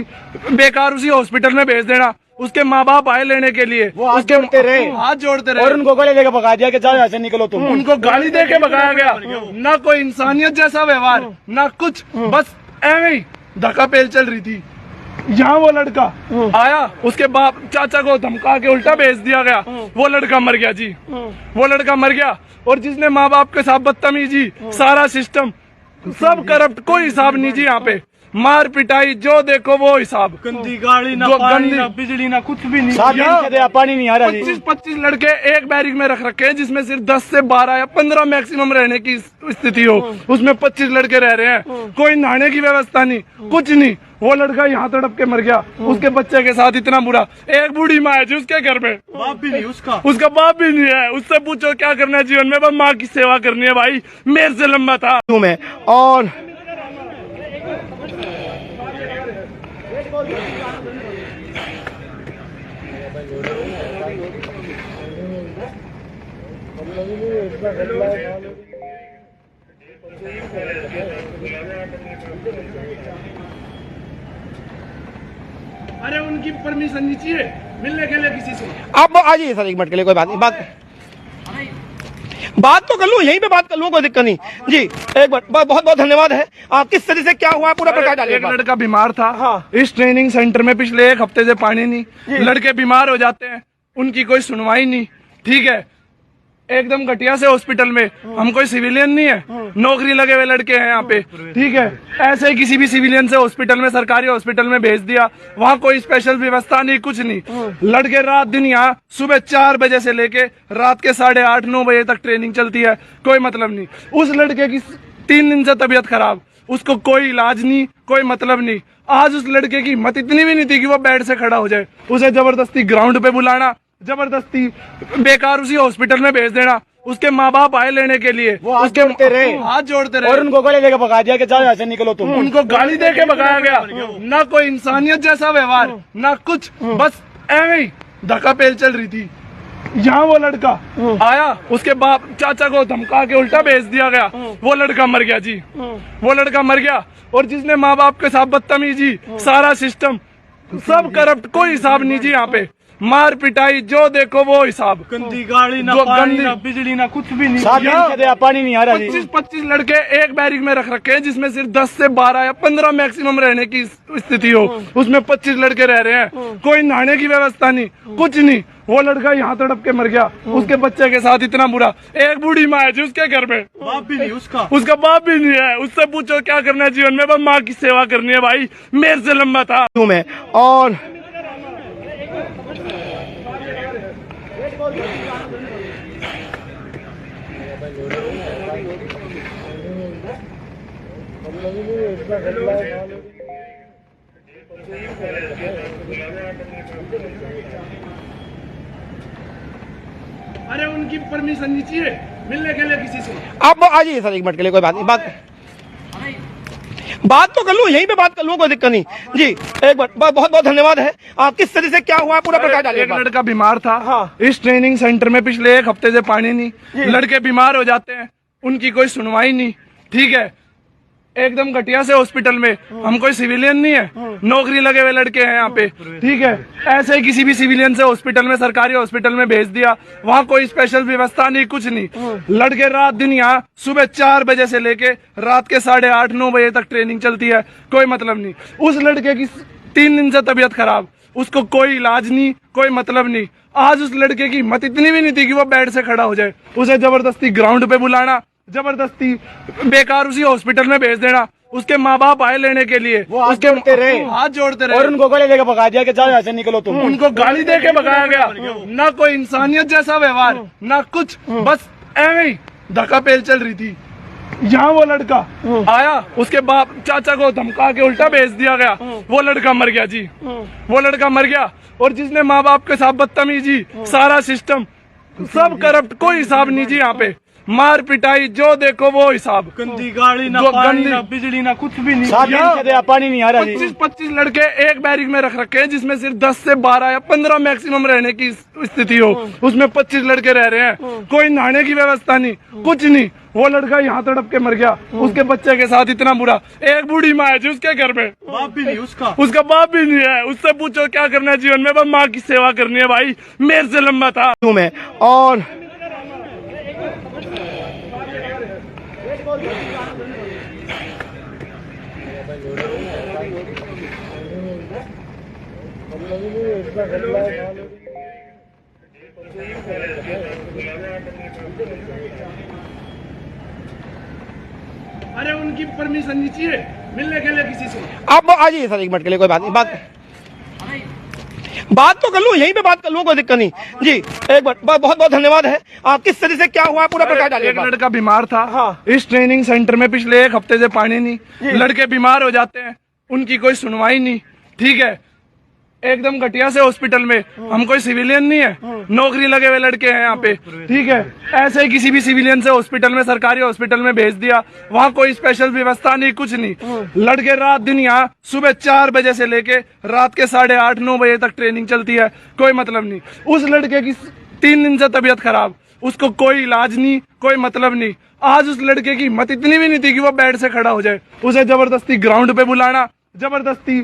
बेकार उसी हॉस्पिटल में भेज देना। उसके माँ बाप आए लेने के लिए, वो हाथ उसके जोड़ते रहे। हाथ जोड़ते रहे और उनको गले लेके भगा दिया कि जाओ यहाँ से निकलो तुम। उनको गाली दे के भगाया गया। ना कोई इंसानियत जैसा व्यवहार, ना कुछ, बस ऐਵੇਂ ही धक्का पेल चल रही थी। यहाँ वो लड़का आया, उसके बाप चाचा को धमका के उल्टा भेज दिया गया। वो लड़का मर गया जी, वो लड़का मर गया। और जिसने माँ बाप के साथ बदतमीजी, सारा सिस्टम सब करप्ट, कोई हिसाब नहीं जी यहाँ पे। मार पिटाई जो देखो वो हिसाब। गंदी गाड़ी ना पानी ना बिजली ना कुछ भी नहीं। 7 दिन से दे पानी नहीं आ रहा जी। 25 लड़के एक बैरिक में रख रखे हैं जिसमें सिर्फ 10 से 12 या 15 मैक्सिमम रहने की स्थिति हो, उसमें 25 लड़के रह रहे हैं। कोई नहाने की व्यवस्था नहीं, कुछ नहीं। वो लड़का यहाँ तड़प के मर गया, उसके बच्चे के साथ इतना बुरा। एक बूढ़ी माँ है जी उसके घर में, बाप भी नहीं उसका। उसका बाप भी नहीं है। उससे पूछो क्या करना है जीवन में, बस माँ की सेवा करनी है भाई। मेरे से लंबा था हूं मैं। और अरे उनकी परमिशन नहीं चाहिए मिलने के लिए किसी से। आप आ जाइए सर, एक मिनट के लिए, कोई बात नहीं, बात तो कर लूं, यहीं पे बात कर लूं, कोई दिक्कत नहीं जी। एक मिनट, बहुत बहुत धन्यवाद है। किस तरह से क्या हुआ पूरा प्रकाश डालिए। एक लड़का बीमार था। हाँ। इस ट्रेनिंग सेंटर में पिछले 1 हफ्ते से पानी नहीं। लड़के बीमार हो जाते हैं, उनकी कोई सुनवाई नहीं। ठीक है, एकदम घटिया से हॉस्पिटल में। हम कोई सिविलियन नहीं है, नौकरी लगे हुए लड़के हैं यहाँ पे। ठीक है, ऐसे ही किसी भी सिविलियन से हॉस्पिटल में, सरकारी हॉस्पिटल में भेज दिया। वहाँ कोई स्पेशल व्यवस्था नहीं, कुछ नहीं। लड़के रात दिन यहाँ सुबह 4 बजे से लेके रात के 8:30-9 बजे तक ट्रेनिंग चलती है, कोई मतलब नहीं। उस लड़के की 3 दिन से तबीयत खराब, उसको कोई इलाज नहीं, कोई मतलब नहीं। आज उस लड़के की हिम्मत इतनी भी नहीं थी कि वो बेड से खड़ा हो जाए। उसे जबरदस्ती ग्राउंड पे बुलाना, जबरदस्ती बेकार उसी हॉस्पिटल में भेज देना। उसके माँ बाप आए लेने के लिए, वो हाथ उसके जोड़ते रहे। हाथ जोड़ते रहे और उनको गले लेके भगा दिया कि जाओ यहाँ से निकलो तुम। उनको गाली दे के भगाया गया। ना कोई इंसानियत जैसा व्यवहार, ना कुछ, बस ऐਵੇਂ ही धक्का पेल चल रही थी। यहाँ वो लड़का आया, उसके बाप चाचा को धमका के उल्टा भेज दिया गया। वो लड़का मर गया जी, वो लड़का मर गया। और जिसने माँ बाप के साथ बदतमीजी, सारा सिस्टम सब करप्ट, कोई हिसाब नहीं जी यहाँ पे। मार पिटाई जो देखो वो हिसाब। गंदी गाड़ी ना पानी ना बिजली ना कुछ भी नहीं। 7 दिन से दे पानी नहीं आ रहा जी। 25 लड़के एक बैरिक में रख रखे हैं जिसमें सिर्फ 10 से 12 या 15 मैक्सिमम रहने की स्थिति हो, उसमें 25 लड़के रह रहे हैं। कोई नहाने की व्यवस्था नहीं, कुछ नहीं। वो लड़का यहाँ तड़प के मर गया, उसके बच्चे के साथ इतना बुरा। एक बूढ़ी माँ है जी उसके घर में, बाप भी नहीं उसका। उसका बाप भी नहीं है। उससे पूछो क्या करना है जीवन में, बस माँ की सेवा करनी है भाई। मेरे से लंबा था हूं मैं। और अरे उनकी परमिशन नहीं चाहिए मिलने के लिए किसी से। आप आ जाइए सर, 1 मिनट के लिए, कोई बात नहीं, बात तो कर लूँ, यहीं पे बात कर लूँ, कोई दिक्कत नहीं। जी एक मिनट, बहुत बहुत धन्यवाद है। किस तरह से क्या हुआ पूरा प्रकाश डालिए। एक लड़का बीमार था। हाँ। इस ट्रेनिंग सेंटर में पिछले 1 हफ्ते से पानी नहीं। लड़के बीमार हो जाते हैं, उनकी कोई सुनवाई नहीं। ठीक है, एकदम घटिया से हॉस्पिटल में। हम कोई सिविलियन नहीं है, नौकरी लगे हुए लड़के हैं यहाँ पे। ठीक है, ऐसे ही किसी भी सिविलियन से हॉस्पिटल में, सरकारी हॉस्पिटल में भेज दिया। वहाँ कोई स्पेशल व्यवस्था नहीं, कुछ नहीं। लड़के रात दिन यहाँ सुबह 4 बजे से लेके रात के 8:30-9 बजे तक ट्रेनिंग चलती है, कोई मतलब नहीं। उस लड़के की 3 दिन से तबीयत खराब, उसको कोई इलाज नहीं, कोई मतलब नहीं। आज उस लड़के की हिम्मत इतनी भी नहीं थी कि वो बेड से खड़ा हो जाए। उसे जबरदस्ती ग्राउंड पे बुलाना, जबरदस्ती बेकार उसी हॉस्पिटल में भेज देना। उसके माँ बाप आए लेने के लिए, वो हाथ उसके जोड़ते रहे। हाथ जोड़ते रहे और उनको गले लेके भगा दिया कि जाओ यहाँ से निकलो तुम। उनको गाली दे के भगाया गया। ना कोई इंसानियत जैसा व्यवहार, ना कुछ, बस ऐਵੇਂ ही धक्का पेल चल रही थी। यहाँ वो लड़का आया, उसके बाप चाचा को धमका के उल्टा भेज दिया गया। वो लड़का मर गया जी, वो लड़का मर गया। और जिसने माँ बाप के साथ बदतमीजी, सारा सिस्टम सब करप्ट, कोई हिसाब नहीं जी। यहाँ पे मार पिटाई जो देखो वो हिसाब। गंदी गाड़ी ना, पानी ना, बिजली ना, कुछ भी नहीं। 7 दिन से पानी नहीं आ रहा जी। 25 लड़के एक बैरिक में रख रखे हैं, जिसमें सिर्फ 10 से 12 या 15 मैक्सिमम रहने की स्थिति हो। उसमें 25 लड़के रह रहे हैं, कोई नहाने की व्यवस्था नहीं, कुछ नहीं। वो लड़का यहाँ तड़प के मर गया, उसके बच्चे के साथ इतना बुरा। एक बूढ़ी माँ है जी उसके घर में, बाप भी नहीं उसका। उसका बाप भी नहीं है। उससे पूछो क्या करना है जीवन में, बस माँ की सेवा करनी है भाई। मेरे से लंबा था मैं और अरे उनकी परमिशन नहीं चाहिए मिलने के लिए किसी से। आप आ जाइए सर, 1 मिनट के लिए, कोई बात नहीं, बात तो कर लूँ, यहीं पे बात कर लूँ, कोई दिक्कत नहीं। जी एक मिनट, बहुत बहुत धन्यवाद है। किस तरह से क्या हुआ पूरा प्रकाश डालिए। एक लड़का बीमार था। हाँ। इस ट्रेनिंग सेंटर में पिछले 1 हफ्ते से पानी नहीं। लड़के बीमार हो जाते हैं, उनकी कोई सुनवाई नहीं। ठीक है, एकदम घटिया से हॉस्पिटल में। हम कोई सिविलियन नहीं है, नौकरी लगे हुए लड़के हैं यहाँ पे। ठीक है, ऐसे ही किसी भी सिविलियन से हॉस्पिटल में, सरकारी हॉस्पिटल में भेज दिया। वहाँ कोई स्पेशल व्यवस्था नहीं, कुछ नहीं। लड़के रात दिन यहाँ सुबह 4 बजे से लेके रात के 8:30-9 बजे तक ट्रेनिंग चलती है, कोई मतलब नहीं। उस लड़के की 3 दिन से तबीयत खराब, उसको कोई इलाज नहीं, कोई मतलब नहीं। आज उस लड़के की हिम्मत इतनी भी नहीं थी कि वो बेड से खड़ा हो जाए। उसे जबरदस्ती ग्राउंड पे बुलाना, जबरदस्ती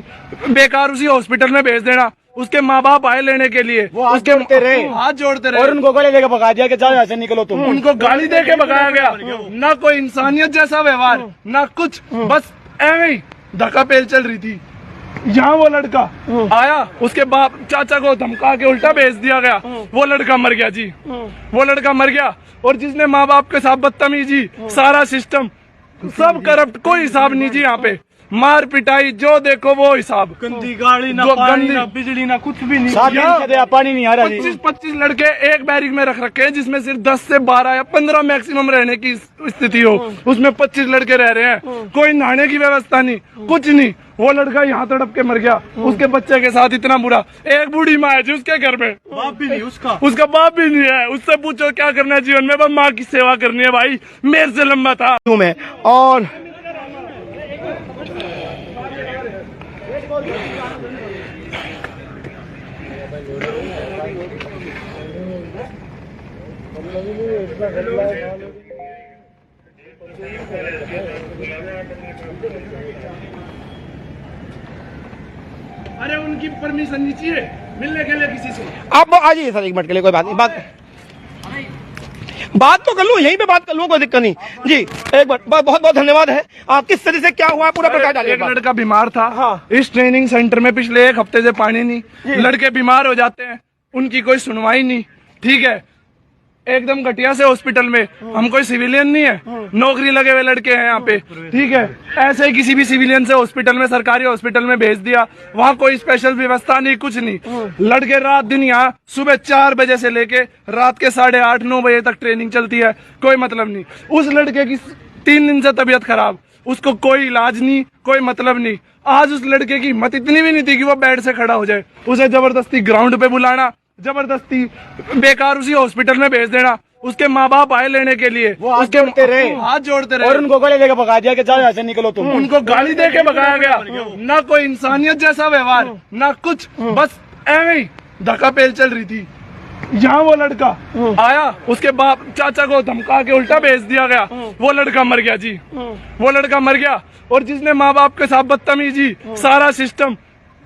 बेकार उसी हॉस्पिटल में भेज देना। उसके माँ बाप आए लेने के लिए, वो हाथ उसके जोड़ते रहे। हाथ जोड़ते रहे। और उनको गले लेके भगा दिया कि जाओ यहाँ से निकलो तुम। उनको गाली दे के भगाया गया। ना कोई इंसानियत जैसा व्यवहार, ना कुछ, बस ऐਵੇਂ ही धक्का पेल चल रही थी। यहाँ वो लड़का आया, उसके बाप चाचा को धमका के उल्टा भेज दिया गया। वो लड़का मर गया जी, वो लड़का मर गया। और जिसने माँ बाप के साथ बदतमीजी, सारा सिस्टम सब करप्ट, कोई हिसाब नहीं जी। यहाँ पे मार पिटाई जो देखो वो हिसाब। गंदी गाड़ी ना, पानी ना, बिजली ना, कुछ भी नहीं। 7 दिन से पानी नहीं आ रहा जी। 25 लड़के एक बैरिक में रख रखे हैं, जिसमें सिर्फ 10 से 12 या 15 मैक्सिमम रहने की स्थिति हो। उसमें 25 लड़के रह रहे हैं, कोई नहाने की व्यवस्था नहीं, कुछ नहीं। वो लड़का यहाँ तड़प के मर गया, उसके बच्चे के साथ इतना बुरा। एक बूढ़ी माँ है जी उसके घर में, बाप भी नहीं उसका। उसका बाप भी नहीं है। उससे पूछो क्या करना है जीवन में, बस माँ की सेवा करनी है भाई। मेरे से लंबा था मैं और अरे उनकी परमिशन नहीं चाहिए मिलने के लिए किसी से। आप आ जाइए सर, 1 मिनट के लिए, कोई बात नहीं, बात तो कर लूँ, यहीं पे बात कर लूँ, कोई दिक्कत नहीं। जी एक मिनट, बहुत बहुत धन्यवाद है। किस तरह से क्या हुआ पूरा प्रकाश डालिए। एक लड़का बीमार था। हाँ। इस ट्रेनिंग सेंटर में पिछले 1 हफ्ते से पानी नहीं। लड़के बीमार हो जाते हैं, उनकी कोई सुनवाई नहीं। ठीक है, एकदम घटिया से हॉस्पिटल में। हम कोई सिविलियन नहीं है, नौकरी लगे हुए लड़के हैं यहाँ पे। ठीक है, ऐसे ही किसी भी सिविलियन से हॉस्पिटल में, सरकारी हॉस्पिटल में भेज दिया। वहाँ कोई स्पेशल व्यवस्था नहीं, कुछ नहीं। लड़के रात दिन यहाँ सुबह 4 बजे से लेके रात के 8:30-9 बजे तक ट्रेनिंग चलती है, कोई मतलब नहीं। उस लड़के की 3 दिन से तबीयत खराब, उसको कोई इलाज नहीं, कोई मतलब नहीं। आज उस लड़के की हिम्मत इतनी भी नहीं थी कि वो बेड से खड़ा हो जाए। उसे जबरदस्ती ग्राउंड पे बुलाना, जबरदस्ती बेकार उसी हॉस्पिटल में भेज देना। उसके माँ बाप आए लेने के लिए, वो हाथ उसके जोड़ते रहे। हाथ जोड़ते और रहे, उनको गले देकर भगा दिया कि जाओ यहाँ से निकलो तुम। उनको गाली दे के भगाया गया। ना कोई इंसानियत जैसा व्यवहार, ना कुछ, बस एवं ही धक्का पेल चल रही थी। यहाँ वो लड़का आया, उसके बाप चाचा को धमका के उल्टा भेज दिया गया, वो लड़का मर गया जी, वो लड़का मर गया। और जिसने माँ बाप के साथ बदतमीजी, सारा सिस्टम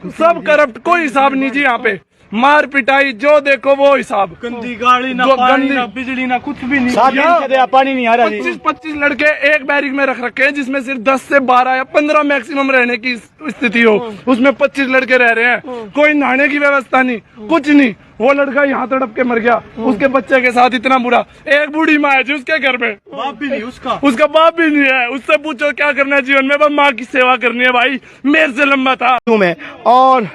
सब करप्ट, कोई हिसाब नहीं जी यहाँ पे। मार पिटाई जो देखो वो हिसाब, गंदी गाड़ी ना जो पानी गंदी- ना बिजली ना कुछ भी नहीं। 7 दिन से तो पानी नहीं आ रहा जी। 25 लड़के एक बैरिक में रख रखे हैं, जिसमें सिर्फ 10 से 12 या 15 मैक्सिमम रहने की स्थिति हो, उसमें 25 लड़के रह रहे हैं। कोई नहाने की व्यवस्था नहीं, कुछ नहीं। वो लड़का यहाँ तड़प के मर गया, उसके बच्चे के साथ इतना बुरा। एक बूढ़ी माँ है जी उसके घर में, बाप भी नहीं उसका। उसका बाप भी नहीं है। उससे पूछो क्या करना है जीवन में, बस माँ की सेवा करनी है भाई, मेरे से लंबा था। मैं और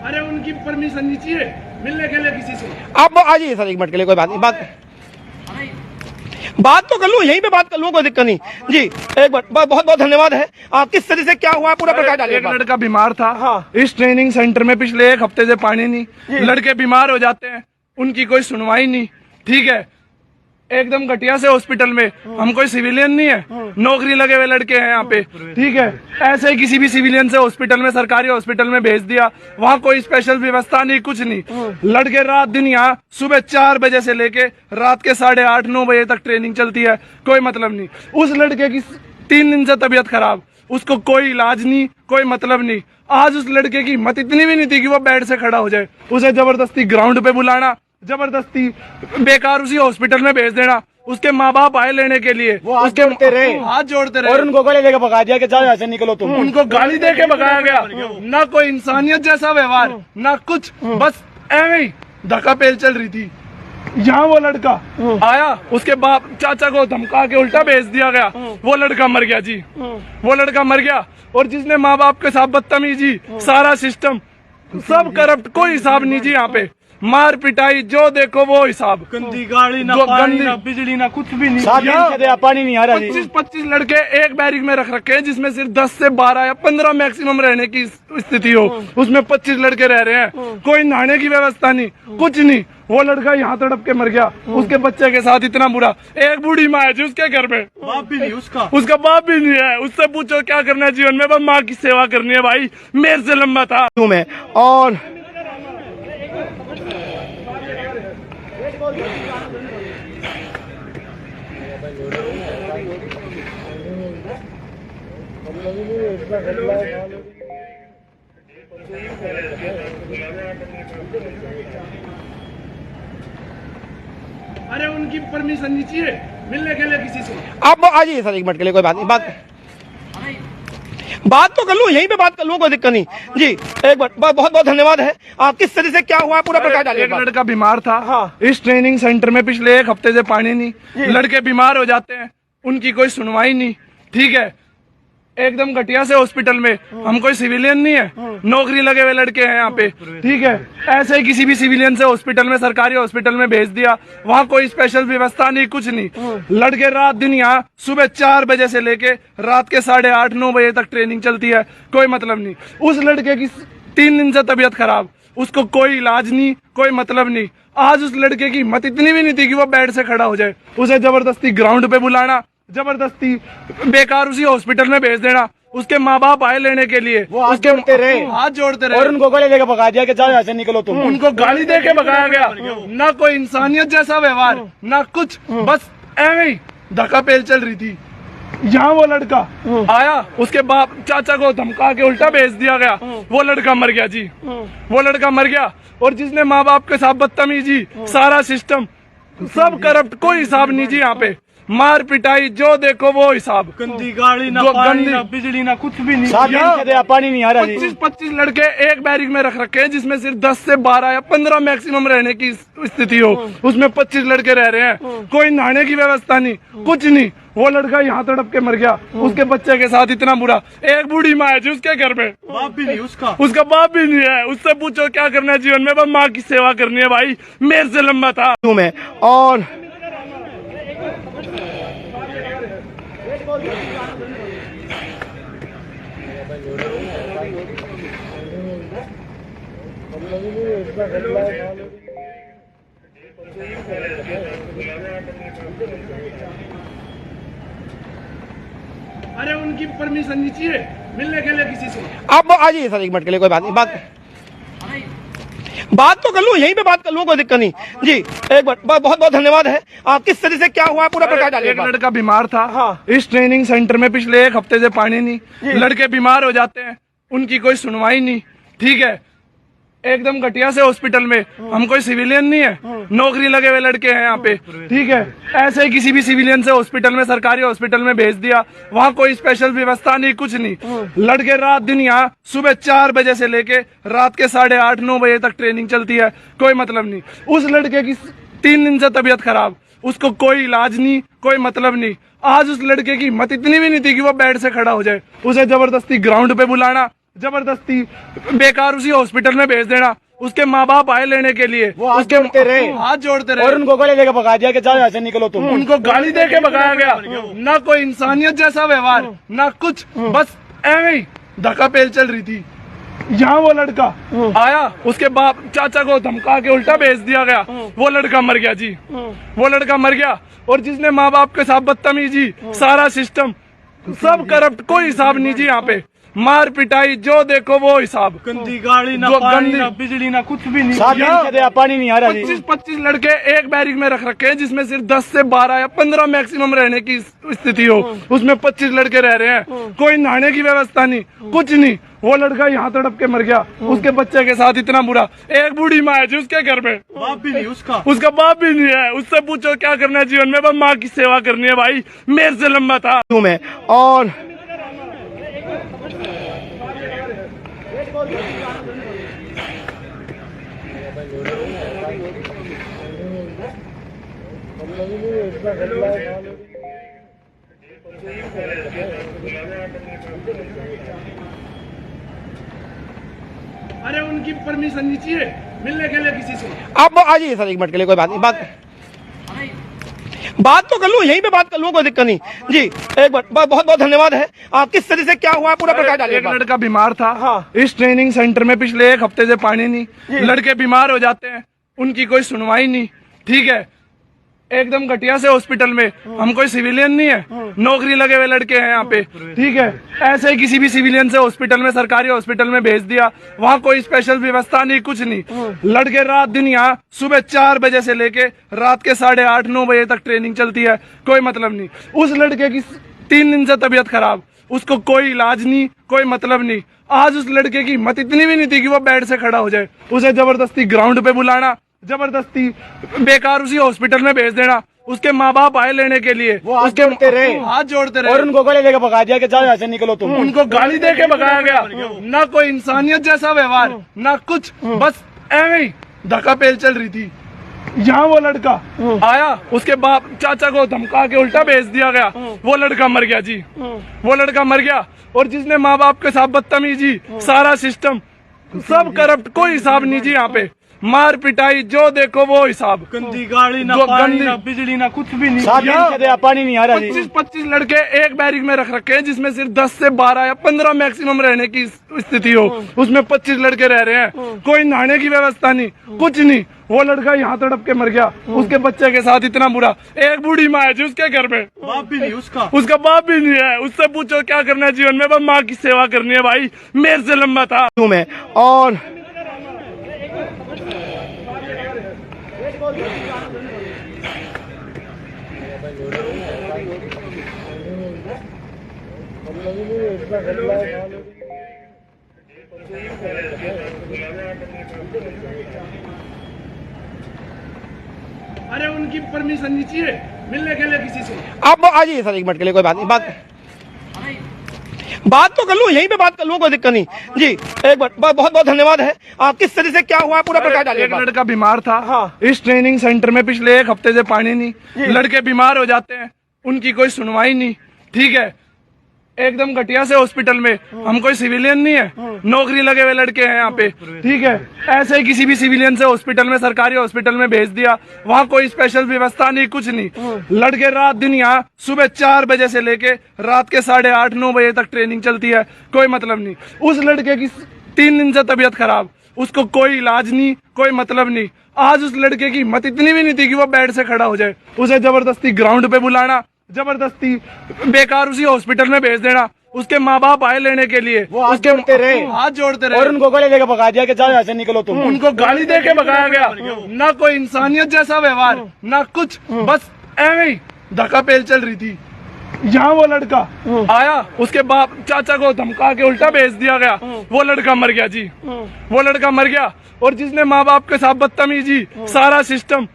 अरे उनकी परमिशन नहीं चाहिए मिलने के लिए किसी से। आप आ जाइए सर, 1 मिनट के लिए, कोई बात नहीं। बात तो कर लूं, यहीं पे बात कर लूं, कोई दिक्कत नहीं जी। एक बार बहुत बहुत धन्यवाद है। किस तरह से क्या हुआ पूरा प्रकाश डालिए। एक लड़का बीमार था, हाँ। इस ट्रेनिंग सेंटर में पिछले 1 हफ्ते से पानी नहीं। लड़के बीमार हो जाते हैं, उनकी कोई सुनवाई नहीं, ठीक है। एकदम घटिया से हॉस्पिटल में, हम कोई सिविलियन नहीं है, नौकरी लगे हुए लड़के हैं यहाँ पे, ठीक है। ऐसे ही किसी भी सिविलियन से हॉस्पिटल में, सरकारी हॉस्पिटल में भेज दिया, वहाँ कोई स्पेशल व्यवस्था नहीं, कुछ नहीं। लड़के रात दिन यहाँ सुबह 4 बजे से लेके रात के 8:30-9 बजे तक ट्रेनिंग चलती है, कोई मतलब नहीं। उस लड़के की 3 दिन से तबीयत खराब, उसको कोई इलाज नहीं, कोई मतलब नहीं। आज उस लड़के की हिम्मत इतनी भी नहीं थी कि वो बेड से खड़ा हो जाए, उसे जबरदस्ती ग्राउंड पे बुलाना, जबरदस्ती बेकार उसी हॉस्पिटल में भेज देना, उसके माँ बाप आए लेने के लिए, वो हाथ उसके जोड़ते रहे। हाथ जोड़ते रहे, और उनको गले देकर भगा दिया कि जाओ यहाँ से निकलो तुम। उनको गाली दे के भगाया गया। ना कोई इंसानियत जैसा व्यवहार, ना कुछ, बस एवं ही धक्का पेल चल रही थी। यहाँ वो लड़का आया, उसके बाप चाचा को धमका के उल्टा भेज दिया गया, वो लड़का मर गया जी, वो लड़का मर गया। और जिसने माँ बाप के साथ बदतमीजी, सारा सिस्टम सब करप्ट, कोई हिसाब नहीं जी यहाँ पे। मार पिटाई जो देखो वो हिसाब, गंदी गाड़ी ना जो पानी गंदी- ना बिजली ना कुछ भी नहीं। 7 दिन से तो पानी नहीं आ रहा जी। 25 लड़के एक बैरिक में रख रखे हैं, जिसमें सिर्फ 10 से 12 या 15 मैक्सिमम रहने की स्थिति हो, उसमें 25 लड़के रह रहे हैं। कोई नहाने की व्यवस्था नहीं, कुछ नहीं। वो लड़का यहाँ तड़प के मर गया, उसके बच्चे के साथ इतना बुरा। एक बूढ़ी माँ है जी उसके घर में, बाप भी नहीं उसका। उसका बाप भी नहीं है। उससे पूछो क्या करना है जीवन में, बस माँ की सेवा करनी है भाई, मेरे से लंबा था। मैं और अरे उनकी परमिशन नहीं चाहिए मिलने के लिए किसी से। आप आ जाइए सर, 1 मिनट के लिए, कोई बात नहीं। बात तो कर लूं, यहीं पे बात कर लूं, कोई दिक्कत नहीं जी। एक बार बहुत बहुत धन्यवाद है। किस तरह से क्या हुआ पूरा प्रकाश डालिए। एक लड़का बीमार था, हाँ। इस ट्रेनिंग सेंटर में पिछले 1 हफ्ते से पानी नहीं। लड़के बीमार हो जाते हैं, उनकी कोई सुनवाई नहीं, ठीक है। एकदम घटिया से हॉस्पिटल में, हम कोई सिविलियन नहीं है, नौकरी लगे हुए लड़के हैं यहाँ पे, ठीक है। ऐसे ही किसी भी सिविलियन से हॉस्पिटल में, सरकारी हॉस्पिटल में भेज दिया, वहाँ कोई स्पेशल व्यवस्था नहीं, कुछ नहीं। लड़के रात दिन यहाँ सुबह 4 बजे से लेके रात के 8:30-9 बजे तक ट्रेनिंग चलती है, कोई मतलब नहीं। उस लड़के की 3 दिन से तबीयत खराब, उसको कोई इलाज नहीं, कोई मतलब नहीं। आज उस लड़के की हिम्मत इतनी भी नहीं थी कि वो बेड से खड़ा हो जाए, उसे जबरदस्ती ग्राउंड पे बुलाना, जबरदस्ती बेकार उसी हॉस्पिटल में भेज देना, उसके माँ बाप आए लेने के लिए, वो हाथ उसके जोड़ते रहे। हाथ जोड़ते रहे, और उनको गले देकर भगा दिया कि जाओ यहाँ से निकलो तुम। उनको गाली दे के भगाया गया। ना कोई इंसानियत जैसा व्यवहार, ना कुछ, बस एवं ही धक्का पेल चल रही थी। यहाँ वो लड़का आया, उसके बाप चाचा को धमका के उल्टा भेज दिया गया, वो लड़का मर गया जी, वो लड़का मर गया। और जिसने माँ बाप के साथ बदतमीजी, सारा सिस्टम सब करप्ट, कोई हिसाब नहीं जी यहाँ पे। मार पिटाई जो देखो वो हिसाब। गंदी गाड़ी ना जो पानी गंदी- ना बिजली ना कुछ भी नहीं। 7 दिन से तो यहाँ पानी नहीं आ रहा जी। 25 लड़के एक बैरिक में रख रखे हैं जिसमें सिर्फ 10 से 12 या 15 मैक्सिमम रहने की स्थिति हो, उसमें 25 लड़के रह रहे हैं। कोई नहाने की व्यवस्था नहीं, कुछ नहीं। वो लड़का यहाँ तड़प के मर गया, उसके बच्चे के साथ इतना बुरा। एक बूढ़ी माँ है जी उसके घर में, बाप भी नहीं उसका। उसका बाप भी नहीं है। उससे पूछो क्या करना है जीवन में, बस माँ की सेवा करनी है भाई। मेरे से लंबा था मैं और अरे उनकी परमिशन नहीं चाहिए मिलने के लिए किसी से। आप आ जाइए सर, 1 मिनट के लिए, कोई बात नहीं। बात तो कर लूँ, यहीं पे बात कर लूँ, कोई दिक्कत नहीं जी। एक बार बहुत बहुत धन्यवाद है। आप किस तरह से क्या हुआ पूरा प्रकाश डालिए। एक लड़का बीमार था। हाँ। इस ट्रेनिंग सेंटर में पिछले 1 हफ्ते से पानी नहीं। लड़के बीमार हो जाते हैं, उनकी कोई सुनवाई नहीं। ठीक है, एकदम घटिया से हॉस्पिटल में। हम कोई सिविलियन नहीं है, नौकरी लगे हुए लड़के हैं यहाँ पे। ठीक है, ऐसे ही किसी भी सिविलियन से हॉस्पिटल में, सरकारी हॉस्पिटल में भेज दिया। वहाँ कोई स्पेशल व्यवस्था नहीं, कुछ नहीं। लड़के रात दिन यहाँ सुबह 4 बजे से लेके रात के 8:30-9 बजे तक ट्रेनिंग चलती है, कोई मतलब नहीं। उस लड़के की 3 दिन से तबीयत खराब, उसको कोई इलाज नहीं, कोई मतलब नहीं। आज उस लड़के की हिम्मत इतनी भी नहीं थी कि वो बेड से खड़ा हो जाए। उसे जबरदस्ती ग्राउंड पे बुलाना, जबरदस्ती बेकार उसी हॉस्पिटल में भेज देना। उसके माँ बाप आए लेने के लिए, वो हाथ उसके जोड़ते रहे। हाथ जोड़ते रहे और उनको गले देकर भगा दिया कि जाओ यहाँ से, निकलो तुम। उनको गाली दे के भगाया गया। ना कोई इंसानियत जैसा व्यवहार, ना कुछ, बस एवं ही धक्का पेल चल रही थी। यहाँ वो लड़का आया, उसके बाप चाचा को धमका के उल्टा भेज दिया गया। वो लड़का मर गया जी, वो लड़का मर गया। और जिसने माँ बाप के साथ बदतमीजी, सारा सिस्टम सब करप्ट, कोई हिसाब नहीं जी यहाँ पे। मार पिटाई जो देखो वो हिसाब। गंदी गाड़ी ना जो पानी गंदी- ना बिजली ना कुछ भी नहीं। 7 दिन से तो यहाँ पानी नहीं आ रहा जी। 25 लड़के एक बैरिक में रख रखे हैं जिसमें सिर्फ 10 से 12 या 15 मैक्सिमम रहने की स्थिति हो, उसमें 25 लड़के रह रहे हैं। कोई नहाने की व्यवस्था नहीं, कुछ नहीं। वो लड़का यहाँ तड़प के मर गया, उसके बच्चे के साथ इतना बुरा। एक बूढ़ी माँ है जी उसके घर में, बाप भी नहीं उसका। उसका बाप भी नहीं है। उससे पूछो क्या करना है जीवन में, बस माँ की सेवा करनी है भाई। मेरे से लंबा था मैं और अरे उनकी परमिशन नहीं चाहिए मिलने के लिए किसी से। आप आ जाइए सर, 1 मिनट के लिए, कोई बात नहीं। बात तो कर लूँ, यहीं पे बात कर लूँ, कोई दिक्कत नहीं जी। एक बार बहुत बहुत धन्यवाद है। आप किस तरह से क्या हुआ पूरा प्रकाश डालिए। एक लड़का बीमार था। हाँ। इस ट्रेनिंग सेंटर में पिछले 1 हफ्ते से पानी नहीं। लड़के बीमार हो जाते हैं, उनकी कोई सुनवाई नहीं। ठीक है, एकदम घटिया से हॉस्पिटल में। हम कोई सिविलियन नहीं है, नौकरी लगे हुए लड़के हैं यहाँ पे। ठीक है, ऐसे ही किसी भी सिविलियन से हॉस्पिटल में, सरकारी हॉस्पिटल में भेज दिया। वहाँ कोई स्पेशल व्यवस्था नहीं, कुछ नहीं। लड़के रात दिन यहाँ सुबह 4 बजे से लेके रात के 8:30-9 बजे तक ट्रेनिंग चलती है, कोई मतलब नहीं। उस लड़के की 3 दिन से तबीयत खराब, उसको कोई इलाज नहीं, कोई मतलब नहीं। आज उस लड़के की हिम्मत इतनी भी नहीं थी कि वो बेड से खड़ा हो जाए। उसे जबरदस्ती ग्राउंड पे बुलाना, जबरदस्ती बेकार उसी हॉस्पिटल में भेज देना। उसके माँ बाप आए लेने के लिए, वो हाथ उसके जोड़ते रहे। हाथ जोड़ते रहे। और उनको गले देकर भगा दिया कि जाओ यहाँ से, निकलो तुम। उनको गाली दे के भगाया गया। ना कोई इंसानियत जैसा व्यवहार, ना कुछ, बस एवं ही धक्का पेल चल रही थी। यहाँ वो लड़का आया, उसके बाप चाचा को धमका के उल्टा भेज दिया गया। वो लड़का मर गया जी, वो लड़का मर गया। और जिसने माँ बाप के साथ बदतमीजी, सारा सिस्टम सब करप्ट, कोई हिसाब नहीं जी यहाँ पे। मार पिटाई जो देखो वो हिसाब। गंदी गाड़ी ना जो पानी गंदी- ना बिजली ना कुछ भी नहीं। 7 दिन से तो यहाँ पानी नहीं आ रहा जी। 25 लड़के एक बैरिक में रख रखे हैं जिसमें सिर्फ 10 से 12 या 15 मैक्सिमम रहने की स्थिति हो, उसमें 25 लड़के रह रहे हैं। कोई नहाने की व्यवस्था नहीं, कुछ नहीं। वो लड़का यहाँ तड़प के मर गया, उसके बच्चे के साथ इतना बुरा। एक बूढ़ी माँ है जी उसके घर में, बाप भी नहीं उसका। उसका बाप भी नहीं है। उससे पूछो क्या करना है जीवन में, बस माँ की सेवा करनी है भाई। मेरे से लंबा था मैं और अरे उनकी परमिशन नहीं चाहिए मिलने के लिए किसी से। आप आ जाइए सर, एक मिनट के लिए, कोई बात नहीं, बात तो कर लूँ, यहीं पे बात कर लूँ, कोई दिक्कत नहीं। जी एक मिनट, बहुत बहुत धन्यवाद है। किस तरह से क्या हुआ पूरा प्रकाश डालिए। एक लड़का बीमार था। हाँ। इस ट्रेनिंग सेंटर में पिछले 1 हफ्ते से पानी नहीं। लड़के बीमार हो जाते हैं, उनकी कोई सुनवाई नहीं। ठीक है, एकदम घटिया से हॉस्पिटल में। हम कोई सिविलियन नहीं है, नौकरी लगे हुए लड़के हैं यहाँ पे। ठीक है, ऐसे ही किसी भी सिविलियन से हॉस्पिटल में, सरकारी हॉस्पिटल में भेज दिया। वहाँ कोई स्पेशल व्यवस्था नहीं, कुछ नहीं। लड़के रात दिन यहाँ सुबह 4 बजे से लेके रात के 8:30-9 बजे तक ट्रेनिंग चलती है, कोई मतलब नहीं। उस लड़के की 3 दिन से तबीयत खराब, उसको कोई इलाज नहीं, कोई मतलब नहीं। आज उस लड़के की हिम्मत इतनी भी नहीं थी कि वो बेड से खड़ा हो जाए। उसे जबरदस्ती ग्राउंड पे बुलाना, जबरदस्ती बेकार उसी हॉस्पिटल में भेज देना। उसके माँ बाप आए लेने के लिए, वो हाथ उसके जोड़ते रहे। हाथ जोड़ते रहे और उनको गले लेके भगा दिया कि जाओ यहाँ से निकलो तुम। उनको गाली दे के भगाया गया। ना कोई इंसानियत जैसा व्यवहार, ना कुछ, बस एवं ही धक्का पेल चल रही थी। यहाँ वो लड़का आया, उसके बाप चाचा को धमका के उल्टा भेज दिया गया। वो लड़का मर गया जी, वो लड़का मर गया। और जिसने माँ बाप के साथ बदतमीजी, सारा सिस्टम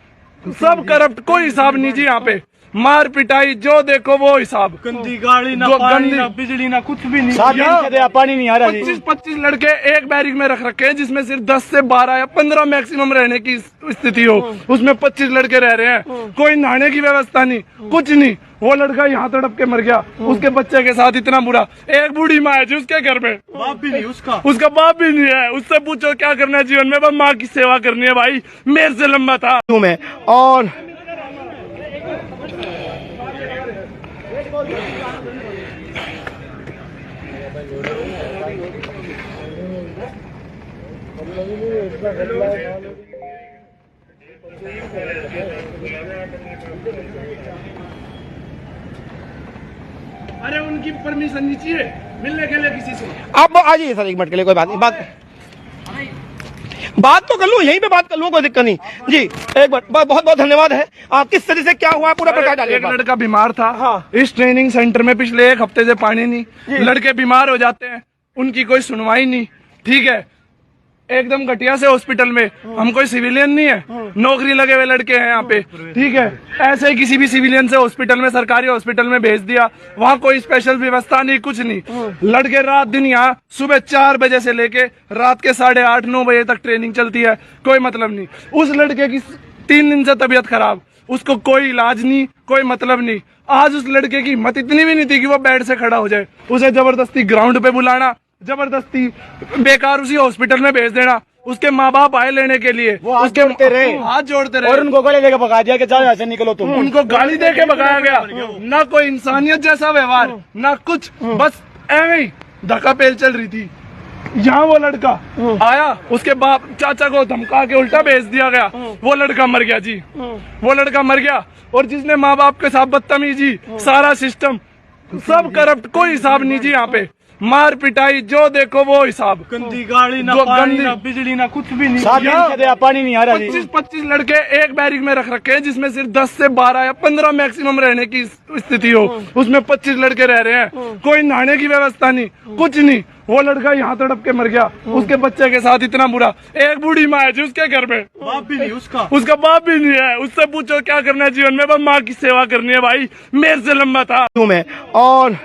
सब करप्ट, कोई हिसाब नहीं जी। यहाँ पे मार पिटाई जो देखो वो हिसाब। गंदी गाड़ी ना, जो पानी गंदी- ना, बिजली ना, कुछ भी नहीं। 7 दिन से दे पानी नहीं आ रहा जी। 25 लड़के एक बैरिक में रख रखे हैं, जिसमें सिर्फ 10 से 12 या 15 मैक्सिमम रहने की स्थिति हो। उसमें 25 लड़के रह रहे हैं, कोई नहाने की व्यवस्था नहीं, कुछ नहीं। वो लड़का यहाँ तड़प के मर गया, उसके बच्चे के साथ इतना बुरा। एक बूढ़ी माँ है जी उसके घर में, बाप भी नहीं उसका। उसका बाप भी नहीं है। उससे पूछो क्या करना है जीवन में, बस माँ की सेवा करनी है भाई। मेरे से लंबा था मैं और अरे उनकी परमिशन नहीं चाहिए मिलने के लिए किसी से। आप आ जाइए सर, एक मिनट के लिए, कोई बात नहीं, बात तो कर लूँ, यहीं पे बात कर लूँ, कोई दिक्कत नहीं। जी एक मिनट, बहुत बहुत धन्यवाद है। किस तरह से क्या हुआ पूरा प्रकाश डालिए। एक लड़का बीमार था। हाँ। इस ट्रेनिंग सेंटर में पिछले 1 हफ्ते से पानी नहीं। लड़के बीमार हो जाते हैं, उनकी कोई सुनवाई नहीं। ठीक है, एकदम घटिया से हॉस्पिटल में। हम कोई सिविलियन नहीं है, नौकरी लगे हुए लड़के हैं यहाँ पे। ठीक है, ऐसे ही किसी भी सिविलियन से हॉस्पिटल में, सरकारी हॉस्पिटल में भेज दिया। वहाँ कोई स्पेशल व्यवस्था नहीं, कुछ नहीं। लड़के रात दिन यहाँ सुबह 4 बजे से लेके रात के 8:30-9 बजे तक ट्रेनिंग चलती है, कोई मतलब नहीं। उस लड़के की 3 दिन से तबीयत खराब, उसको कोई इलाज नहीं, कोई मतलब नहीं। आज उस लड़के की हिम्मत इतनी भी नहीं थी कि वो बेड से खड़ा हो जाए। उसे जबरदस्ती ग्राउंड पे बुलाना, जबरदस्ती बेकार उसी हॉस्पिटल में भेज देना। उसके माँ बाप आए लेने के लिए, वो हाथ उसके जोड़ते रहे। हाथ जोड़ते रहे। और उनको गले लेके भगा दिया कि जाओ यहाँ से निकलो तुम। उनको गाली दे के भगाया गया। ना कोई इंसानियत जैसा व्यवहार, ना कुछ, बस एवं ही धक्का पेल चल रही थी। यहाँ वो लड़का आया, उसके बाप चाचा को धमका के उल्टा भेज दिया गया। वो लड़का मर गया जी, वो लड़का मर गया। और जिसने माँ बाप के साथ बदतमीजी, सारा सिस्टम सब करप्ट, कोई हिसाब नहीं जी। यहाँ पे मार पिटाई जो देखो वो हिसाब। गंदी गाड़ी ना, जो पानी गंदी- ना, बिजली ना, कुछ भी नहीं। 7 दिन से दे पानी नहीं आ रहा जी। 25 लड़के एक बैरिक में रख रखे हैं, जिसमें सिर्फ 10 से 12 या 15 मैक्सिमम रहने की स्थिति हो। उसमें 25 लड़के रह रहे हैं, कोई नहाने की व्यवस्था नहीं, कुछ नहीं। वो लड़का यहाँ तड़प के मर गया, उसके बच्चे के साथ इतना बुरा। एक बूढ़ी माँ है जी उसके घर में, बाप भी नहीं उसका। उसका बाप भी नहीं है। उससे पूछो क्या करना है जीवन में, बस माँ की सेवा करनी है भाई। मेरे से लंबा था मैं और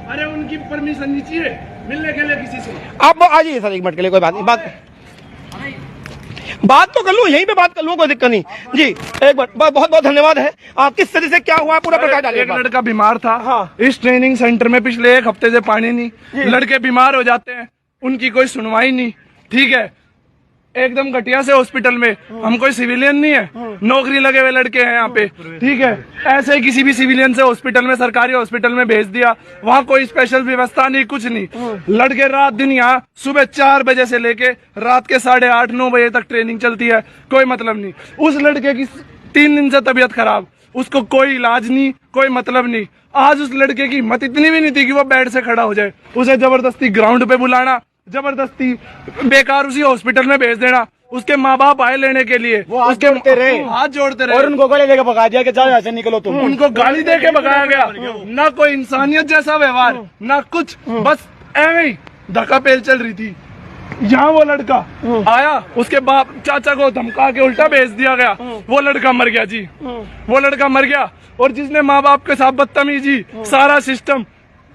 अरे उनकी परमिशन नहीं चाहिए मिलने के लिए किसी से। आप आ जाइए सर, एक मिनट के लिए, कोई बात नहीं, बात तो कर लूँ, यहीं पे बात कर लूँ, कोई दिक्कत नहीं। जी एक मिनट, बहुत बहुत धन्यवाद है। किस तरह से क्या हुआ पूरा प्रकाश डालिए। एक लड़का बीमार था। हाँ। इस ट्रेनिंग सेंटर में पिछले 1 हफ्ते से पानी नहीं। लड़के बीमार हो जाते हैं, उनकी कोई सुनवाई नहीं। ठीक है, एकदम घटिया से हॉस्पिटल में। हम कोई सिविलियन नहीं है, नौकरी लगे हुए लड़के हैं यहाँ पे। ठीक है, ऐसे ही किसी भी सिविलियन से हॉस्पिटल में, सरकारी हॉस्पिटल में भेज दिया। वहाँ कोई स्पेशल व्यवस्था नहीं, कुछ नहीं। लड़के रात दिन यहाँ सुबह 4 बजे से लेके रात के 8:30-9 बजे तक ट्रेनिंग चलती है, कोई मतलब नहीं। उस लड़के की 3 दिन से तबीयत खराब, उसको कोई इलाज नहीं, कोई मतलब नहीं। आज उस लड़के की हिम्मत इतनी भी नहीं थी कि वो बेड से खड़ा हो जाए। उसे जबरदस्ती ग्राउंड पे बुलाना, जबरदस्ती बेकार उसी हॉस्पिटल में भेज देना। उसके माँ बाप आए लेने के लिए, वो हाथ उसके जोड़ते रहे। हाथ जोड़ते रहे और उनको गले देकर भगा दिया कि जाओ यहाँ से निकलो तुम। उनको गाली दे के भगाया गया। ना कोई इंसानियत जैसा व्यवहार, ना कुछ, बस एवं ही धक्का पेल चल रही थी। यहाँ वो लड़का आया, उसके बाप चाचा को धमका के उल्टा भेज दिया गया। वो लड़का मर गया जी, वो लड़का मर गया। और जिसने माँ बाप के साथ बदतमीजी, सारा सिस्टम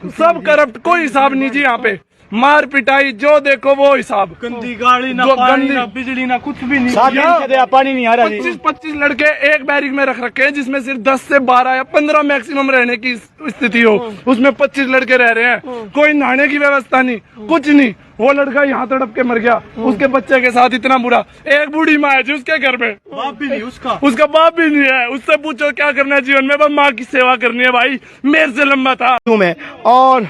सब करप्ट, कोई हिसाब नहीं जी यहाँ पे। मार पिटाई जो देखो वो हिसाब। गंदी गाड़ी ना जो पानी गंदी- ना बिजली ना कुछ भी नहीं। 7 दिन से तो पानी नहीं आ रहा जी। 25 लड़के एक बैरिक में रख रखे हैं, जिसमें सिर्फ 10 से 12 या 15 मैक्सिमम रहने की स्थिति हो। उसमें 25 लड़के रह रहे हैं, कोई नहाने की व्यवस्था नहीं, कुछ नहीं। वो लड़का यहाँ तड़प के मर गया, उसके बच्चे के साथ इतना बुरा। एक बूढ़ी माँ है जी उसके घर में, बाप भी नहीं उसका। उसका बाप भी नहीं है। उससे पूछो क्या करना है जीवन में, बस माँ की सेवा करनी है भाई। मेरे से लंबा था हूं मैं। और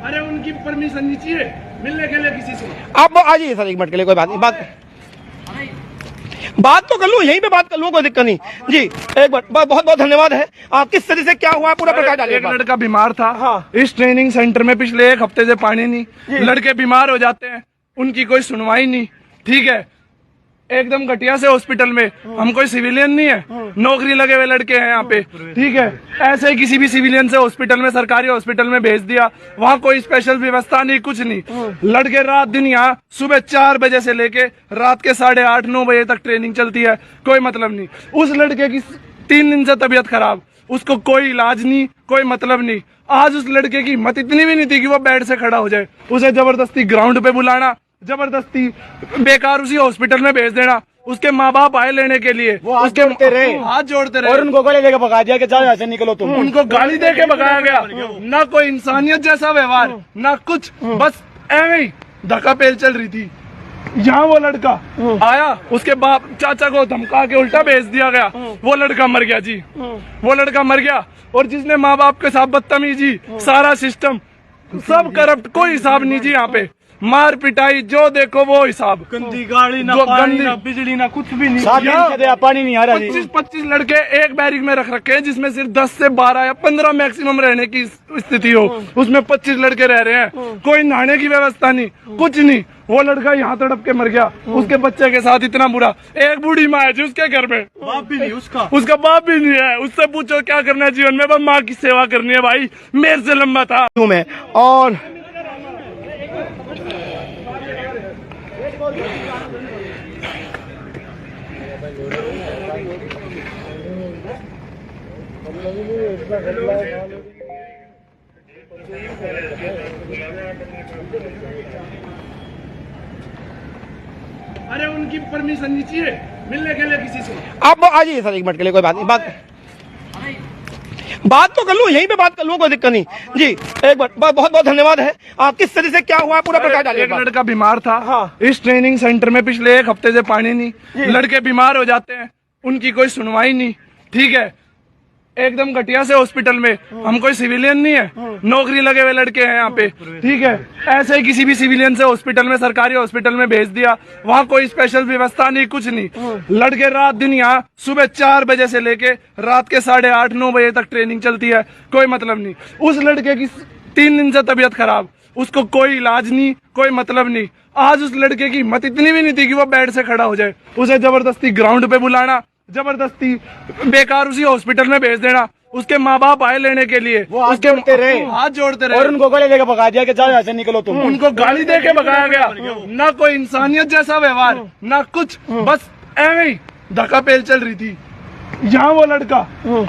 अरे उनकी परमिशन नहीं चाहिए मिलने के लिए किसी से। आप आ जाइए सर, 1 मिनट के लिए, कोई बात नहीं। बात तो कर लूं, यहीं पे बात कर लूं, कोई दिक्कत नहीं जी। एक मिनट, बहुत बहुत धन्यवाद है। आप किस तरह से क्या हुआ पूरा प्रकाश डालिए। एक लड़का बीमार था। हाँ। इस ट्रेनिंग सेंटर में पिछले 1 हफ्ते से पानी नहीं। लड़के बीमार हो जाते हैं, उनकी कोई सुनवाई नहीं। ठीक है, एकदम घटिया से हॉस्पिटल में। हम कोई सिविलियन नहीं है, नौकरी लगे हुए लड़के हैं यहाँ पे। ठीक है, ऐसे ही किसी भी सिविलियन से हॉस्पिटल में, सरकारी हॉस्पिटल में भेज दिया। वहाँ कोई स्पेशल व्यवस्था नहीं, कुछ नहीं। लड़के रात दिन यहाँ, सुबह 4 बजे से लेके रात के 8:30-9 बजे तक ट्रेनिंग चलती है, कोई मतलब नहीं। उस लड़के की 3 दिन से तबीयत खराब, उसको कोई इलाज नहीं, कोई मतलब नहीं। आज उस लड़के की हिम्मत इतनी भी नहीं थी कि वो बेड से खड़ा हो जाए। उसे जबरदस्ती ग्राउंड पे बुलाना, जबरदस्ती बेकार उसी हॉस्पिटल में भेज देना। उसके माँ बाप आए लेने के लिए, वो हाथ उसके जोड़ते रहे। हाथ जोड़ते रहे। और उनको गले देकर भगा दिया कि जाओ यहाँ से निकलो तुम। उनको गाली दे के भगाया गया। ना कोई इंसानियत जैसा व्यवहार, ना कुछ, बस एवं ही धक्का पेल चल रही थी। यहाँ वो लड़का आया, उसके बाप चाचा को धमका के उल्टा भेज दिया गया। वो लड़का मर गया जी, वो लड़का मर गया। और जिसने माँ बाप के साथ बदतमीजी, सारा सिस्टम सब करप्ट, कोई हिसाब नहीं जी यहाँ पे। मार पिटाई जो देखो वो हिसाब। गंदी गाड़ी ना जो पानी गंदी- ना बिजली ना कुछ भी नहीं। 7 दिन से तो पानी नहीं आ रहा जी। 25 लड़के एक बैरिक में रख रखे हैं, जिसमें सिर्फ 10 से 12 या 15 मैक्सिमम रहने की स्थिति हो। उसमें 25 लड़के रह रहे हैं, कोई नहाने की व्यवस्था नहीं, कुछ नहीं। वो लड़का यहाँ तड़प के मर गया, उसके बच्चे के साथ इतना बुरा। एक बूढ़ी माँ है जी उसके घर में, बाप भी नहीं उसका। उसका बाप भी नहीं है। उससे पूछो क्या करना है जीवन में, बस माँ की सेवा करनी है भाई। मेरे से लंबा था हूं मैं। और अरे उनकी परमिशन नहीं चाहिए मिलने के लिए किसी से। आप आ जाइए सर, 1 मिनट के लिए, कोई बात नहीं। बात तो कर लूं, यहीं पे बात कर लूं, कोई दिक्कत नहीं जी। एक मिनट, बहुत बहुत धन्यवाद है। आप किस तरह से क्या हुआ पूरा प्रकाश डालिए। एक लड़का बीमार था। हाँ। इस ट्रेनिंग सेंटर में पिछले 1 हफ्ते से पानी नहीं। लड़के बीमार हो जाते हैं, उनकी कोई सुनवाई नहीं। ठीक है, एकदम घटिया से हॉस्पिटल में। हम कोई सिविलियन नहीं है, नौकरी लगे हुए लड़के हैं यहाँ पे। ठीक है, ऐसे ही किसी भी सिविलियन से हॉस्पिटल में, सरकारी हॉस्पिटल में भेज दिया। वहाँ कोई स्पेशल व्यवस्था नहीं, कुछ नहीं। लड़के रात दिन यहाँ, सुबह 4 बजे से लेके रात के 8:30-9 बजे तक ट्रेनिंग चलती है, कोई मतलब नहीं। उस लड़के की 3 दिन से तबीयत खराब, उसको कोई इलाज नहीं, कोई मतलब नहीं। आज उस लड़के की हिम्मत इतनी भी नहीं थी कि वो बेड से खड़ा हो जाए। उसे जबरदस्ती ग्राउंड पे बुलाना, जबरदस्ती बेकार उसी हॉस्पिटल में भेज देना। उसके माँ बाप आए लेने के लिए, वो हाथ उसके जोड़ते रहे। हाथ जोड़ते रहे। और उनको गले देकर भगा दिया कि जाओ यहाँ से निकलो तुम। उनको गाली दे के भगाया गया। ना कोई इंसानियत जैसा व्यवहार, ना कुछ, बस एवं ही धक्का पेल चल रही थी। यहाँ वो लड़का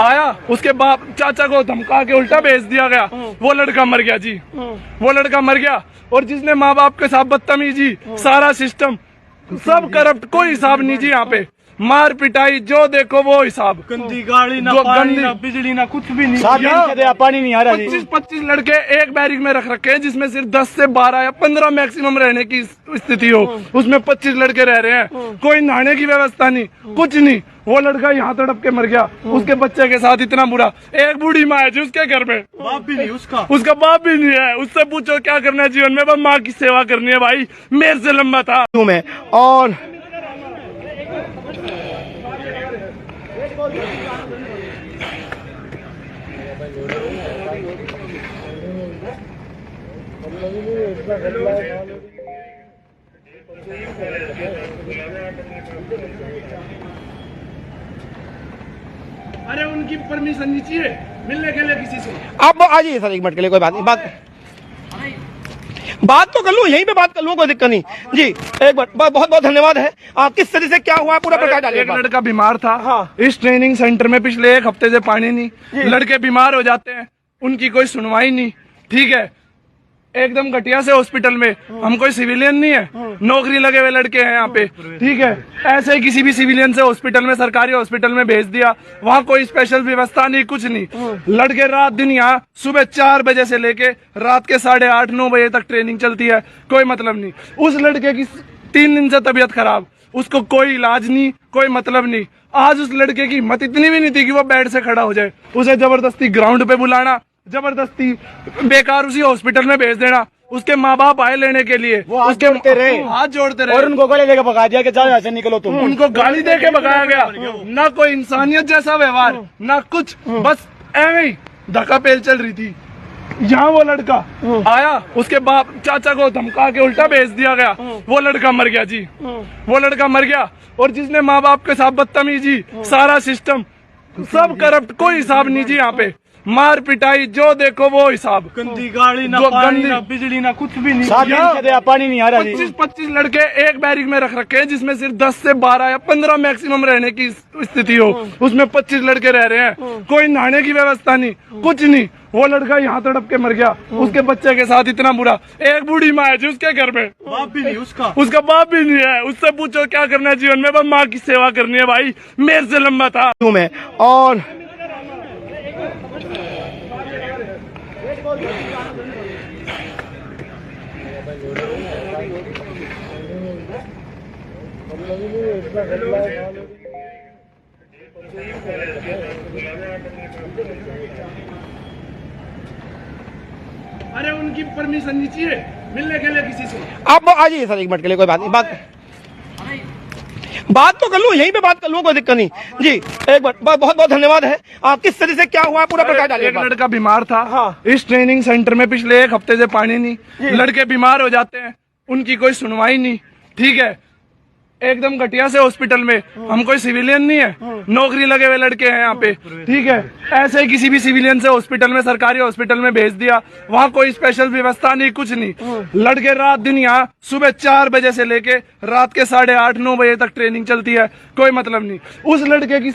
आया, उसके बाप चाचा को धमका के उल्टा भेज दिया गया। वो लड़का मर गया जी, वो लड़का मर गया। और जिसने माँ बाप के साथ बदतमीजी, सारा सिस्टम सब करप्ट, कोई हिसाब नहीं जी यहाँ पे। मार पिटाई जो देखो वो हिसाब। गंदी गाड़ी ना जो पानी गंदी- ना बिजली ना कुछ भी नहीं। 7 दिन से तो यहाँ पानी नहीं आ रहा जी। 25 लड़के एक बैरिक में रख रखे हैं, जिसमें सिर्फ 10 से 12 या 15 मैक्सिमम रहने की स्थिति हो, उसमें 25 लड़के रह रहे हैं। कोई नहाने की व्यवस्था नहीं, कुछ नहीं। वो लड़का यहाँ तड़प के मर गया, उसके बच्चे के साथ इतना बुरा। एक बूढ़ी माँ है जी उसके घर में, बाप भी नहीं उसका। उसका बाप भी नहीं है। उससे पूछो क्या करना है जीवन में, बस माँ की सेवा करनी है। भाई मेरे से लंबा था मैं और अरे उनकी परमिशन नहीं चाहिए मिलने के लिए किसी से। आप आ जाइए सर, एक मिनट के लिए, कोई बात नहीं। बात तो कर लूँ, यहीं पे बात कर लूँ, कोई दिक्कत नहीं जी। एक बार बहुत बहुत धन्यवाद है। किस तरह से क्या हुआ पूरा प्रकाश डालिए। एक लड़का बीमार था। हाँ। इस ट्रेनिंग सेंटर में पिछले 1 हफ्ते से पानी नहीं। लड़के बीमार हो जाते हैं, उनकी कोई सुनवाई नहीं। ठीक है, एकदम घटिया से हॉस्पिटल में। हम कोई सिविलियन नहीं है, नौकरी लगे हुए लड़के हैं यहाँ पे। ठीक है, ऐसे ही किसी भी सिविलियन से हॉस्पिटल में, सरकारी हॉस्पिटल में भेज दिया। वहाँ कोई स्पेशल व्यवस्था नहीं, कुछ नहीं। लड़के रात दिन यहाँ सुबह 4 बजे से लेके रात के 8:30-9 बजे तक ट्रेनिंग चलती है, कोई मतलब नहीं। उस लड़के की 3 दिन से तबीयत खराब, उसको कोई इलाज नहीं, कोई मतलब नहीं। आज उस लड़के की हिम्मत इतनी भी नहीं थी कि वो बेड से खड़ा हो जाए। उसे जबरदस्ती ग्राउंड पे बुलाना, जबरदस्ती बेकार उसी हॉस्पिटल में भेज देना। उसके माँ बाप आए लेने के लिए, वो हाथ उसके जोड़ते रहे। हाथ जोड़ते रहे और उनको गले लेके भगा दिया कि जाओ यहाँ से निकलो तुम। उनको गाली दे के भगाया गया। ना कोई इंसानियत जैसा व्यवहार, ना कुछ, बस ऐਵੇਂ ही धक्का पेल चल रही थी। यहाँ वो लड़का आया, उसके बाप चाचा को धमका के उल्टा भेज दिया गया। वो लड़का मर गया जी, वो लड़का मर गया। और जिसने माँ बाप के साथ बदतमीजी, सारा सिस्टम सब करप्ट, कोई हिसाब नहीं जी यहाँ पे। मार पिटाई जो देखो वो हिसाब। गंदी गाड़ी ना जो पानी गंदी- ना बिजली ना कुछ भी नहीं। 7 दिन से तो यहाँ पानी नहीं आ रहा जी। 25 लड़के एक बैरिक में रख रखे हैं, जिसमें सिर्फ 10 से 12 या 15 मैक्सिमम रहने की स्थिति हो, उसमें 25 लड़के रह रहे हैं। कोई नहाने की व्यवस्था नहीं, कुछ नहीं। वो लड़का यहाँ तड़प के मर गया, उसके बच्चे के साथ इतना बुरा। एक बूढ़ी माँ है जी उसके घर में, बाप भी नहीं उसका। उसका बाप भी नहीं है। उससे पूछो क्या करना है जीवन में, बस माँ की सेवा करनी है। भाई मेरे से लंबा था मैं और अरे उनकी परमिशन नहीं चाहिए मिलने के लिए किसी से। आप आ जाइए सर, एक मिनट के लिए, कोई बात नहीं। बात तो कर लूँ, यहीं पे बात कर लूँ, कोई दिक्कत नहीं जी। एक बार बहुत बहुत धन्यवाद है। किस तरह से क्या हुआ पूरा प्रकाश डालिए। एक लड़का बीमार था। हाँ। इस ट्रेनिंग सेंटर में पिछले 1 हफ्ते से पानी नहीं। लड़के बीमार हो जाते हैं, उनकी कोई सुनवाई नहीं। ठीक है, एकदम घटिया से हॉस्पिटल में। हम कोई सिविलियन नहीं है, नौकरी लगे हुए लड़के हैं यहाँ पे। ठीक है, ऐसे ही किसी भी सिविलियन से हॉस्पिटल में, सरकारी हॉस्पिटल में भेज दिया। वहाँ कोई स्पेशल व्यवस्था नहीं, कुछ नहीं। लड़के रात दिन यहाँ सुबह 4 बजे से लेके रात के 8:30-9 बजे तक ट्रेनिंग चलती है, कोई मतलब नहीं। उस लड़के की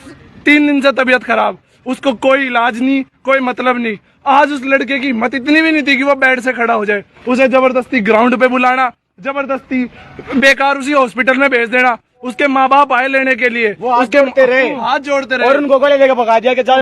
3 दिन से तबीयत खराब, उसको कोई इलाज नहीं, कोई मतलब नहीं। आज उस लड़के की हिम्मत इतनी भी नहीं थी कि वो बेड से खड़ा हो जाए। उसे जबरदस्ती ग्राउंड पे बुलाना, जबरदस्ती बेकार उसी हॉस्पिटल में भेज देना। उसके माँ बाप आए लेने के लिए, वो हाथ उसके जोड़ते रहे। हाथ जोड़ते रहे। और उनको गले लेके भगा दिया कि जाओ